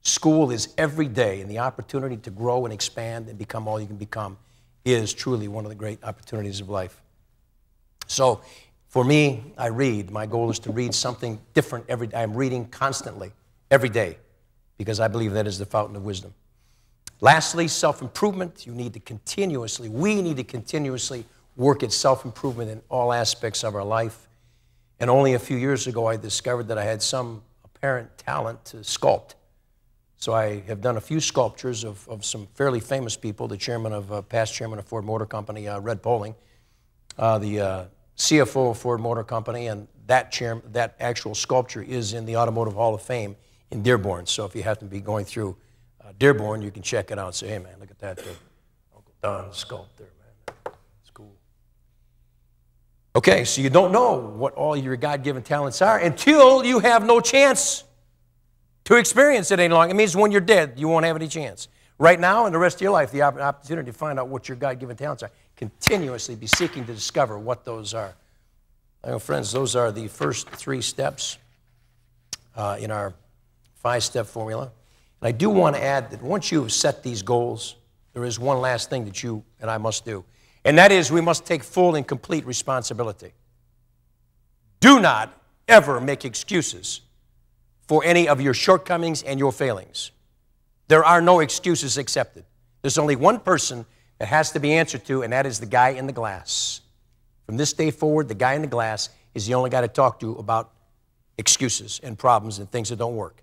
School is every day, and the opportunity to grow and expand and become all you can become is truly one of the great opportunities of life. So for me, I read. My goal is to read something different every day. I'm reading constantly, every day, because I believe that is the fountain of wisdom. Lastly, self-improvement. We need to continuously work at self-improvement in all aspects of our life. And only a few years ago, I discovered that I had some apparent talent to sculpt. So I have done a few sculptures of some fairly famous people, the past chairman of Ford Motor Company, Red Poling, the CFO of Ford Motor Company, and that actual sculpture is in the Automotive Hall of Fame in Dearborn. So if you happen to be going through Dearborn, you can check it out and say, hey man, look at that Uncle Don sculpt there, man. It's cool. Okay, so you don't know what all your God-given talents are until you have no chance to experience it any longer. It means when you're dead, you won't have any chance. Right now and the rest of your life, the opportunity to find out what your God-given talents are. Continuously be seeking to discover what those are. Friends, those are the first 3 steps in our 5-step formula. And I do want to add that once you've set these goals, there is one last thing that you and I must do. And that is we must take full and complete responsibility. Do not ever make excuses for any of your shortcomings and your failings. There are no excuses accepted. There's only one person that has to be answered to, and that is the guy in the glass. From this day forward, the guy in the glass is the only guy to talk to about excuses and problems and things that don't work.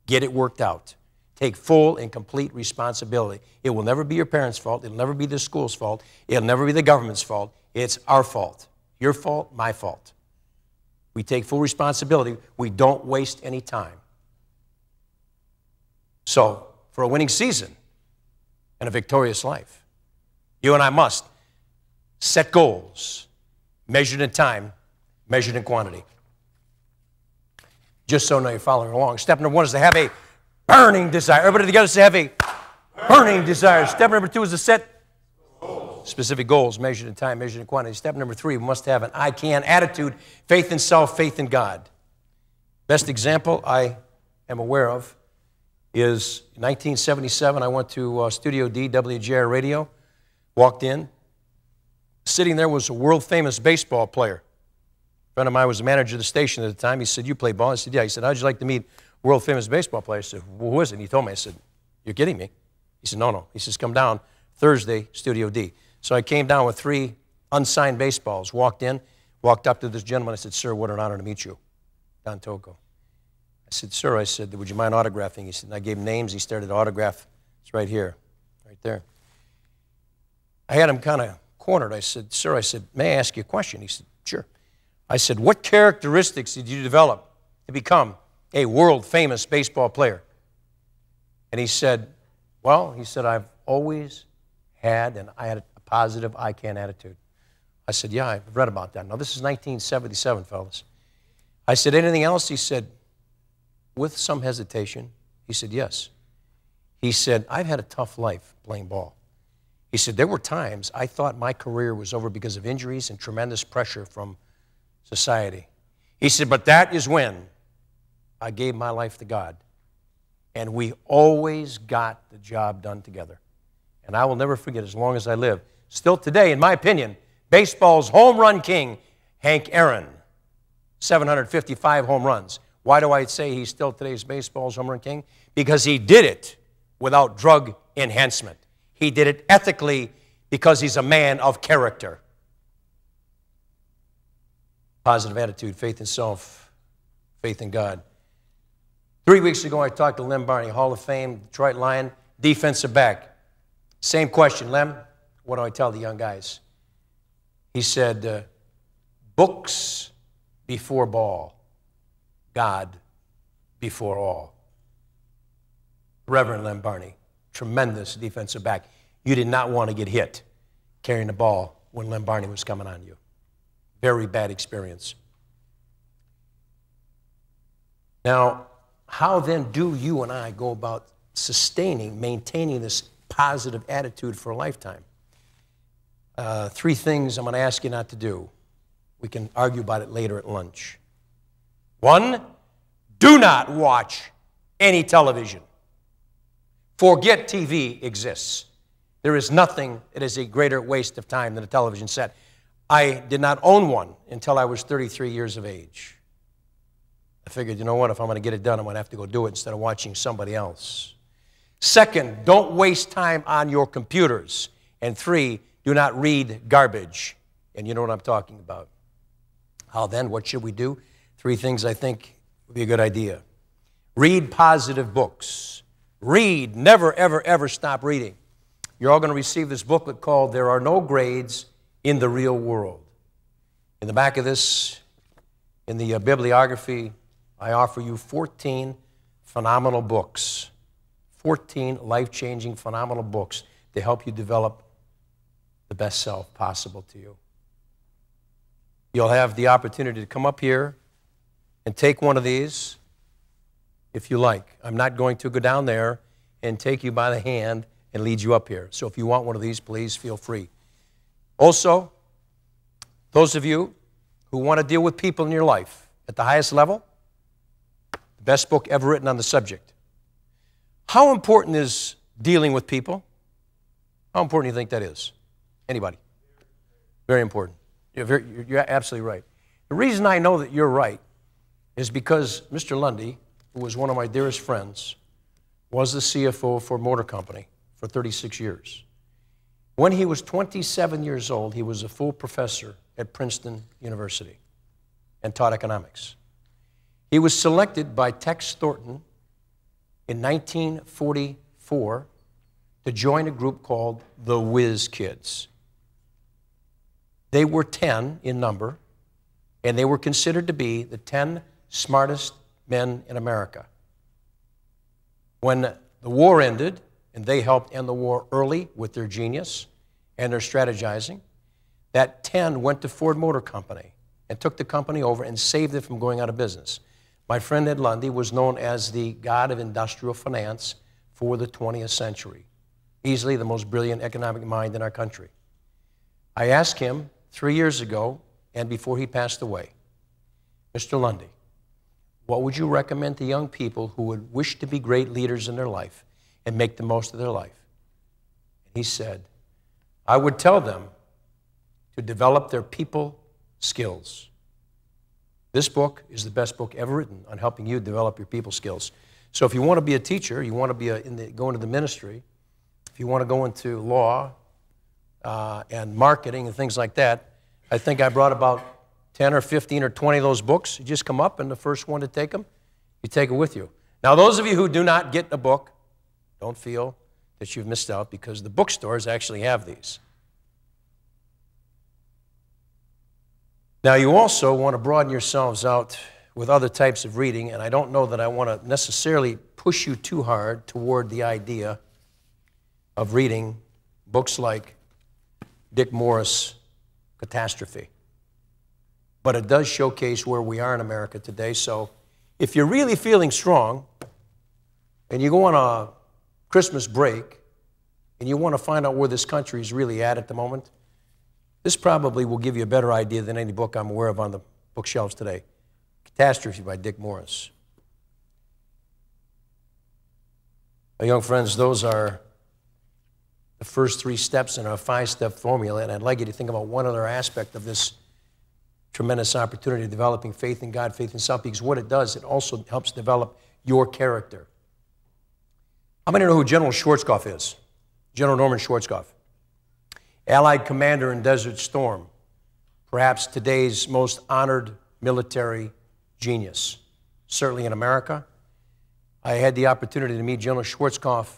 Get it worked out. Take full and complete responsibility. It will never be your parents' fault. It'll never be the school's fault. It'll never be the government's fault. It's our fault. Your fault, my fault. We take full responsibility. We don't waste any time. So, for a winning season and a victorious life, you and I must set goals, measured in time, measured in quantity. Just so now you're following along. Step number 1 is to have a burning desire. Everybody together say, have a burning desire. Step number 2 is to set specific goals, measured in time, measured in quantity. Step number 3, we must have an I can attitude, faith in self, faith in God. Best example I am aware of is 1977. I went to Studio D, WJR Radio, walked in. Sitting there was a world-famous baseball player. A friend of mine was the manager of the station at the time. He said, you play ball? I said, yeah. He said, how'd you like to meet a world-famous baseball player? I said, well, who is it? And he told me. I said, you're kidding me. He said, no. He says, come down Thursday, Studio D. So I came down with 3 unsigned baseballs, walked in, walked up to this gentleman. I said, sir, what an honor to meet you, Don Tocco. I said, sir, I said, would you mind autographing? He said, and I gave him names. He started to autograph. It's right here, right there. I had him kind of cornered. I said, sir, I said, may I ask you a question? He said, sure. I said, what characteristics did you develop to become a world-famous baseball player? And he said, well, he said, I've always had a positive I can attitude. I said, yeah, I've read about that. Now, this is 1977, fellas. I said, anything else? He said, with some hesitation, he said, yes. He said, I've had a tough life playing ball. He said, there were times I thought my career was over because of injuries and tremendous pressure from society. He said, but that is when I gave my life to God. And we always got the job done together. And I will never forget as long as I live. Still today, in my opinion, baseball's home run king, Hank Aaron, 755 home runs. Why do I say he's still today's baseball's home run king? Because he did it without drug enhancement. He did it ethically because he's a man of character. Positive attitude, faith in self, faith in God. 3 weeks ago, I talked to Lem Barney, Hall of Fame, Detroit Lion, defensive back. Same question, Lem, what do I tell the young guys? He said, books before ball, God before all. Reverend Lem Barney, tremendous defensive back. You did not want to get hit carrying the ball when Lem Barney was coming on you. Very bad experience. Now, how then do you and I go about sustaining, maintaining this positive attitude for a lifetime? 3 things I'm going to ask you not to do. We can argue about it later at lunch. 1, do not watch any television. Forget TV exists. There is nothing that is a greater waste of time than a television set. I did not own one until I was 33 years of age. I figured, you know what, if I'm going to get it done, I'm going to have to go do it instead of watching somebody else. 2nd, don't waste time on your computers. And 3, do not read garbage. And you know what I'm talking about. How then, what should we do? 3 things I think would be a good idea. Read positive books. Read. Never, ever, ever stop reading. You're all going to receive this booklet called There Are No Grades in the Real World. In the back of this, in the bibliography, I offer you 14 phenomenal books. 14 life-changing, phenomenal books to help you develop the best self possible to you. You'll have the opportunity to come up here and take one of these if you like. I'm not going to go down there and take you by the hand and lead you up here. So if you want one of these, please feel free. Also, those of you who want to deal with people in your life at the highest level, the best book ever written on the subject. How important is dealing with people? How important do you think that is? Anybody? Very important. You're absolutely right. The reason I know that you're right is because Mr. Lundy, who was one of my dearest friends, was the CFO for a motor company for 36 years. When he was 27 years old, he was a full professor at Princeton University and taught economics. He was selected by Tex Thornton in 1944 to join a group called the Whiz Kids. They were 10 in number, and they were considered to be the 10 smartest men in America. When the war ended, and they helped end the war early with their genius and their strategizing, that 10 went to Ford Motor Company and took the company over and saved it from going out of business. My friend Ed Lundy was known as the god of industrial finance for the 20th century, easily the most brilliant economic mind in our country. I asked him 3 years ago, and before he passed away, Mr. Lundy, what would you recommend to young people who would wish to be great leaders in their life and make the most of their life? And he said, I would tell them to develop their people skills. This book is the best book ever written on helping you develop your people skills. So if you want to be a teacher, you want to be go into the ministry, if you want to go into law and marketing and things like that, I think I brought about 10 or 15 or 20 of those books. You just come up, and the first one to take them, you take it with you. Now, those of you who do not get a book, don't feel that you've missed out, because the bookstores actually have these. Now, you also want to broaden yourselves out with other types of reading, and I don't know that I want to necessarily push you too hard toward the idea of reading books like Dick Morris' Catastrophe. But it does showcase where we are in America today, so if you're really feeling strong and you go on a Christmas break and you want to find out where this country is really at the moment, this probably will give you a better idea than any book I'm aware of on the bookshelves today. Catastrophe by Dick Morris. Now, young friends, those are the first 3 steps in a 5-step formula, and I'd like you to think about one other aspect of this tremendous opportunity of developing faith in God, faith in self, because what it does, it also helps develop your character. How many know who General Schwarzkopf is? General Norman Schwarzkopf. Allied commander in Desert Storm, perhaps today's most honored military genius, certainly in America. I had the opportunity to meet General Schwarzkopf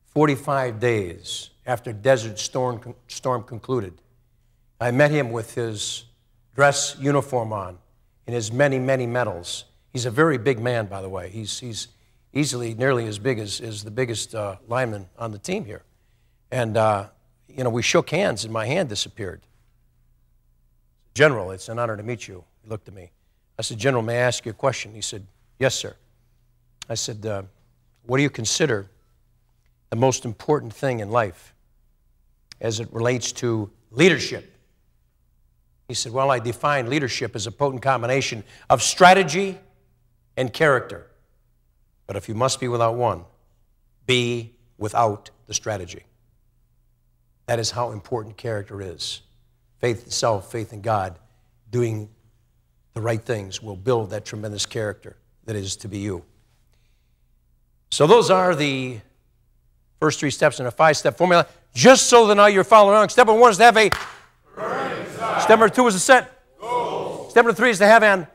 45 days after Desert Storm concluded. I met him with his dress uniform on and his many, many medals. He's a very big man, by the way. He's easily nearly as big as the biggest lineman on the team here. And you know, we shook hands and my hand disappeared. General, it's an honor to meet you. He looked at me. I said, General, may I ask you a question? He said, yes, sir. I said, what do you consider the most important thing in life as it relates to leadership? He said, well, I define leadership as a potent combination of strategy and character. But if you must be without one, be without the strategy. That is how important character is. Faith in self, faith in God, doing the right things will build that tremendous character that is to be you. So those are the first 3 steps in a 5-step formula. Just so that now you're following along. Step number 1 is to have a step number 2 is to set goals. Step number 3 is to have an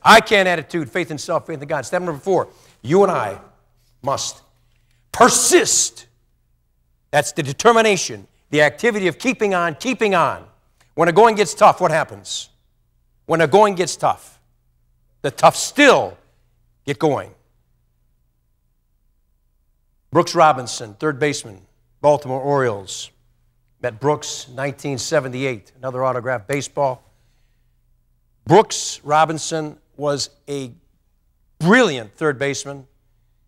I can attitude, faith in self, faith in God. Step number 4, you and I must persist. That's the determination, the activity of keeping on, keeping on. When the going gets tough, what happens? When the going gets tough, the tough still get going. Brooks Robinson, third baseman, Baltimore Orioles. Met Brooks, 1978, another autograph baseball. Brooks Robinson was a brilliant third baseman,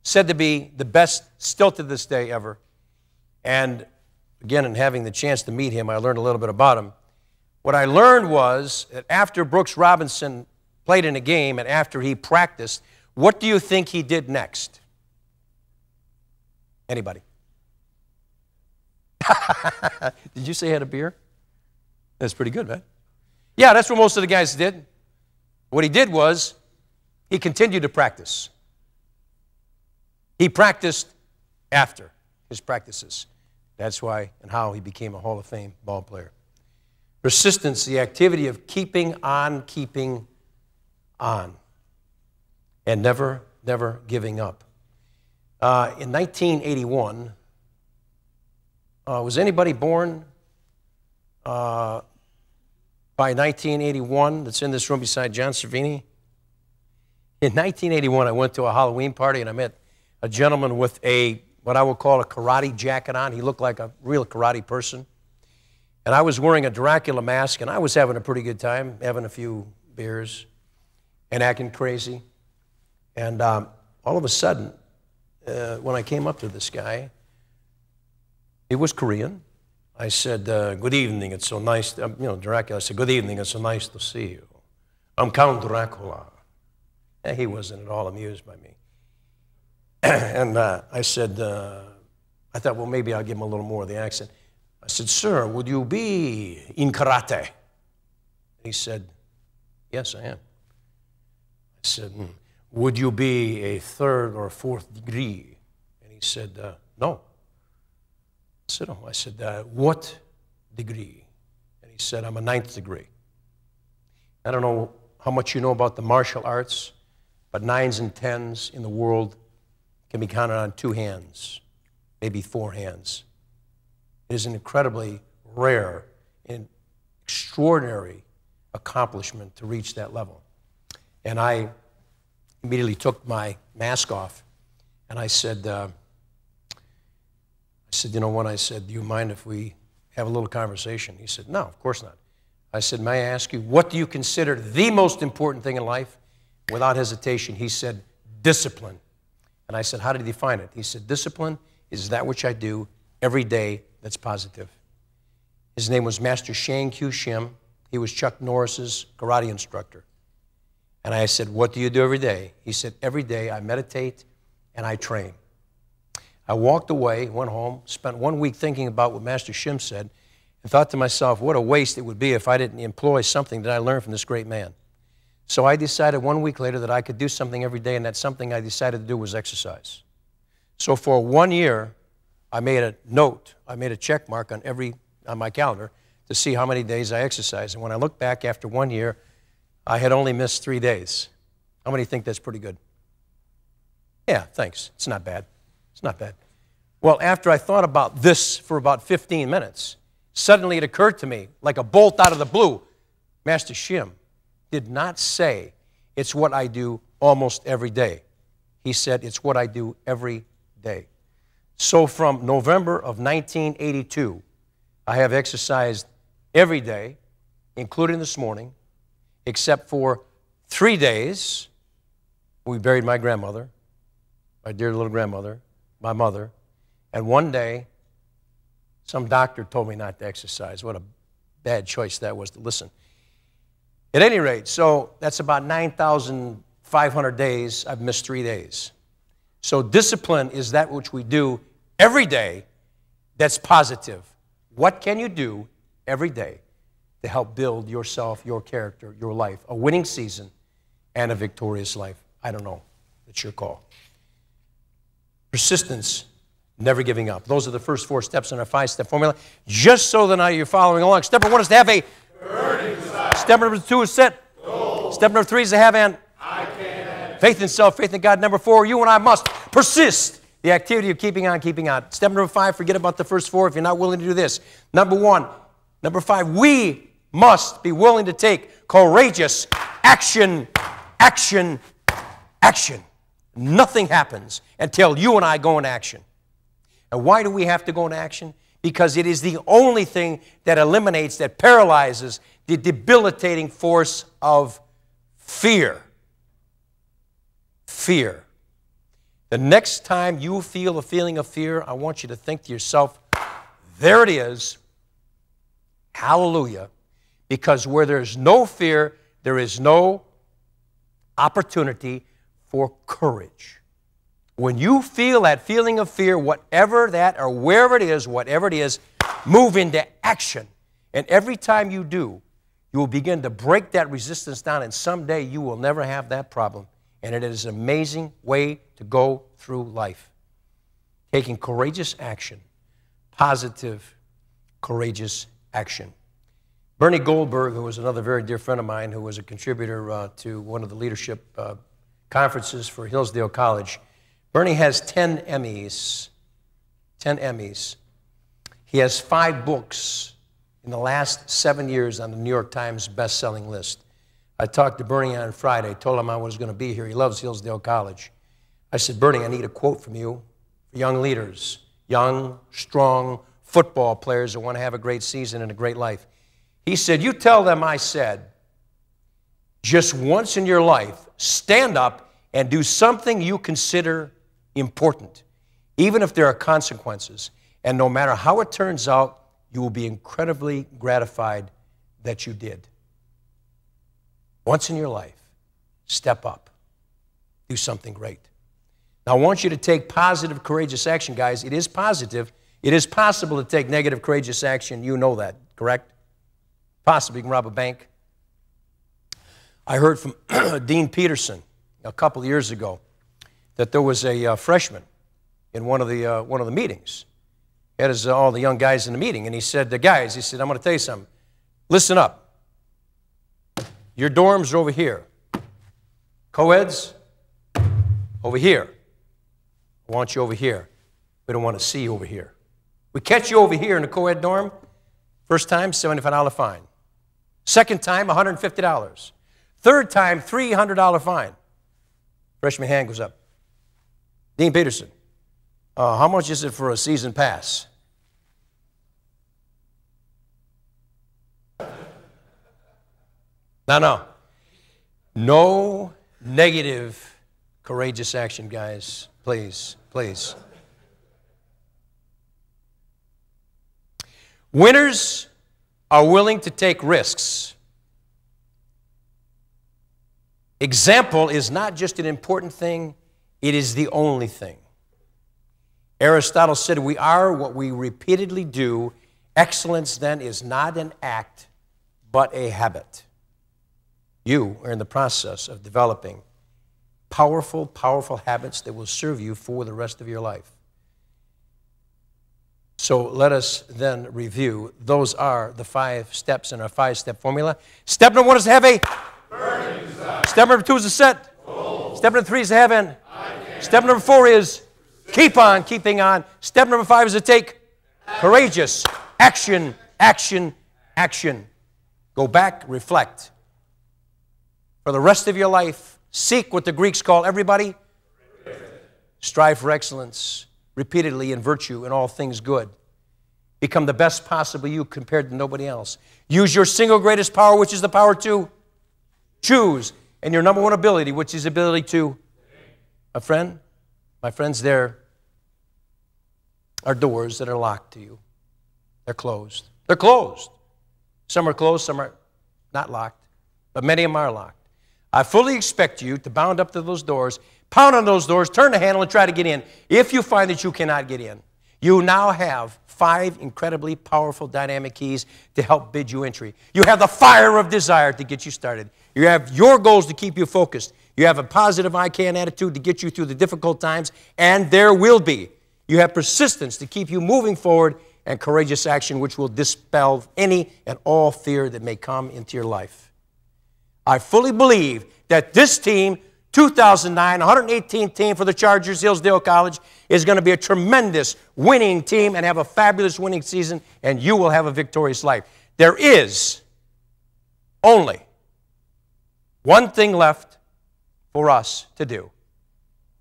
said to be the best still to this day ever. And again, in having the chance to meet him, I learned a little bit about him. What I learned was that after Brooks Robinson played in a game and after he practiced, what do you think he did next? Anybody? Did you say he had a beer? That's pretty good, man. Yeah, that's what most of the guys did. What he did was he continued to practice. He practiced after his practices. That's why and how he became a Hall of Fame ball player. Persistence, the activity of keeping on, and never, never giving up. In 1981, was anybody born by 1981 that's in this room beside John Cervini? In 1981, I went to a Halloween party and I met a gentleman with what I would call a karate jacket on. He looked like a real karate person. And I was wearing a Dracula mask, and I was having a pretty good time, having a few beers. and acting crazy. And all of a sudden, when I came up to this guy, he was Korean. I said, good evening, it's so nice, Dracula. I said, good evening, it's so nice to see you. I'm Count Dracula. And he wasn't at all amused by me. And I said, I thought, well, maybe I'll give him a little more of the accent. I said, sir, would you be in karate? And he said, yes, I am. I said, would you be a 3rd or 4th degree? And he said, no. I said, oh. I said, what degree? And he said, I'm a 9th degree. I don't know how much you know about the martial arts, but 9s and 10s in the world can be counted on 2 hands, maybe 4 hands. It is an incredibly rare and extraordinary accomplishment to reach that level. And I immediately took my mask off, and I said, you know what? I said, do you mind if we have a little conversation? He said, no, of course not. I said, may I ask you, what do you consider the most important thing in life? Without hesitation, he said, discipline. And I said, how did he define it? He said, discipline is that which I do every day that's positive. His name was Master Shang Q Shim. He was Chuck Norris's karate instructor. And I said, what do you do every day? He said, every day I meditate and I train. I walked away, went home, spent 1 week thinking about what Master Shim said, and thought to myself, what a waste it would be if I didn't employ something that I learned from this great man. So I decided 1 week later that I could do something every day, and that something I decided to do was exercise. So for 1 year, I made a note, I made a check mark on my calendar to see how many days I exercised. And when I look back after 1 year, I had only missed 3 days. How many think that's pretty good? Yeah, thanks. It's not bad. It's not bad. Well, after I thought about this for about 15 minutes, suddenly it occurred to me, like a bolt out of the blue, Master Shim did not say, it's what I do almost every day. He said, it's what I do every day. So from November of 1982, I have exercised every day, including this morning, except for 3 days. We buried my grandmother, my dear little grandmother, my mother, and 1 day, some doctor told me not to exercise. What a bad choice that was to listen. At any rate, so that's about 9,500 days. I've missed 3 days. So discipline is that which we do every day that's positive. What can you do every day to help build yourself, your character, your life, a winning season, and a victorious life? I don't know. It's your call. Persistence, never giving up. Those are the first 4 steps in our 5-step formula. Just so that now you're following along. Step number 1 is to have a burning desire. Step number 2 is set. Goal. Step number 3 is to have an I can. Faith in self, faith in God. Number 4, you and I must persist. The activity of keeping on, keeping on. Step number 5, forget about the first 4 if you're not willing to do this. Number 5, we must be willing to take courageous action, action, action. Nothing happens until you and I go in action. And why do we have to go in action? Because it is the only thing that eliminates, that paralyzes the debilitating force of fear. Fear. The next time you feel a feeling of fear, I want you to think to yourself, there it is. Hallelujah. Because where there's no fear, there is no opportunity for courage. When you feel that feeling of fear, whatever that or wherever it is, whatever it is, move into action. And every time you do, you will begin to break that resistance down, and someday you will never have that problem. And it is an amazing way to go through life. Taking courageous action, positive, courageous action. Bernie Goldberg, who was another very dear friend of mine, who was a contributor to one of the leadership conferences for Hillsdale College. Bernie has 10 Emmys. 10 Emmys. He has 5 books in the last 7 years on the New York Times best-selling list. I talked to Bernie on Friday, told him I was going to be here. He loves Hillsdale College. I said, Bernie, I need a quote from you for young leaders, young, strong football players that want to have a great season and a great life. He said, you tell them I said, just once in your life, stand up and do something you consider important, even if there are consequences. And no matter how it turns out, you will be incredibly gratified that you did. Once in your life, step up. Do something great. Now, I want you to take positive, courageous action, guys. It is positive. It is possible to take negative, courageous action. You know that, correct? Possible. You can rob a bank. I heard from Dean Peterson a couple of years ago that there was a freshman in one of the meetings. He had all the young guys in the meeting, and he said, guys, he said, I'm going to tell you something. Listen up. Your dorms are over here. Co-eds, over here. I want you over here. We don't want to see you over here. We catch you over here in the co-ed dorm. First time, $75 fine. Second time, $150. Third time, $300 fine. Freshman hand goes up. Dean Peterson, how much is it for a season pass? No. No negative, courageous action, guys. Please, please. Winners are willing to take risks. Example is not just an important thing, it is the only thing. Aristotle said, we are what we repeatedly do. Excellence, then, is not an act, but a habit. You are in the process of developing powerful, powerful habits that will serve you for the rest of your life. So let us then review. Those are the 5 steps in our 5-step formula. Step number 1 is to have a burning desire. Step number 2 is to set goals. Step number 3 is to have an step number 4 is keep on keeping on. Step number 5 is to take courageous action, action, action. Go back, reflect. For the rest of your life, seek what the Greeks call everybody. Strive for excellence repeatedly in virtue in all things good. Become the best possible you compared to nobody else. Use your single greatest power, which is the power to choose, and your number 1 ability, which is the ability to. My friends, there are doors that are locked to you. They're closed. They're closed. Some are closed, some are not locked, but many of them are locked. I fully expect you to bound up to those doors, pound on those doors, turn the handle, and try to get in. If you find that you cannot get in, you now have 5 incredibly powerful dynamic keys to help bid you entry. You have the fire of desire to get you started. You have your goals to keep you focused. You have a positive I can attitude to get you through the difficult times, and there will be. You have persistence to keep you moving forward, and courageous action which will dispel any and all fear that may come into your life. I fully believe that this team, 2009, 118th team for the Chargers, Hillsdale College, is going to be a tremendous winning team and have a fabulous winning season, and you will have a victorious life. There is only one thing left for us to do,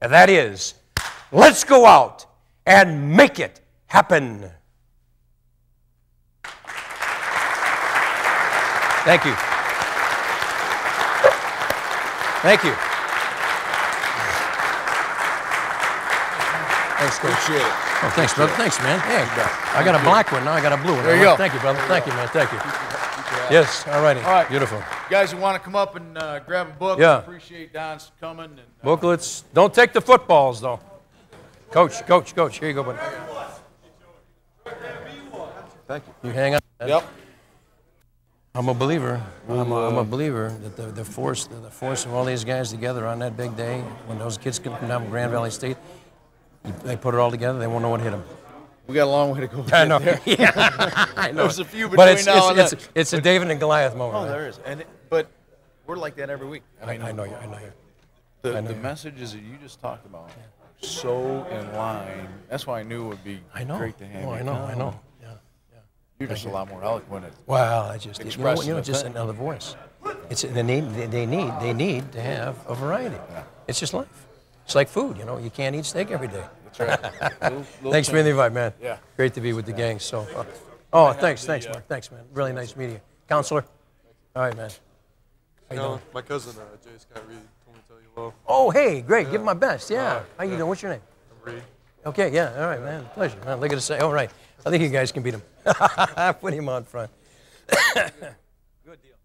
and that is, let's go out and make it happen. Thank you. Thank you. Thanks, Coach. Appreciate it. Oh, thanks, brother. Thanks, man. Yeah, I got a black one now. I got a blue one. There you go. Thank you, brother. Thank you, man. Thank you. Yes. All righty. All right. Beautiful. You guys who want to come up and grab a book, Yeah. appreciate Don's coming. And, Booklets. Don't take the footballs, though. Coach. Here you go, buddy. Thank you. You hang on. Yep. I'm a believer. I'm a believer that the force of all these guys together on that big day, when those kids come down from Grand Valley State, they put it all together. They won't know what hit them. We got a long way to go. I know. There. Yeah, I know. There's a few between now and then. It's a David and Goliath moment. Oh, right? there is. But we're like that every week. I know you. The messages that you just talked about are so in line. That's why I knew it would be great to have you. I know. You're just a lot more eloquent at Well, I just expressing just another voice. They need to have a variety. Yeah. It's just life. It's like food, you can't eat steak every day. That's right. Thanks for the invite, man. Yeah. Great to be with the gang. So, thanks, Mark. Thanks, man. Really nice meeting you. Counselor. All right, man. How you doing? My cousin, Jay Scott Reed, told me to tell you hello. Oh, hey, great. Give him my best. Yeah. How you doing? What's your name? I'm Reed. Okay, yeah. All right, man. Pleasure. Man, look at us say. All right. I think you guys can beat him. Put him on front. Good deal.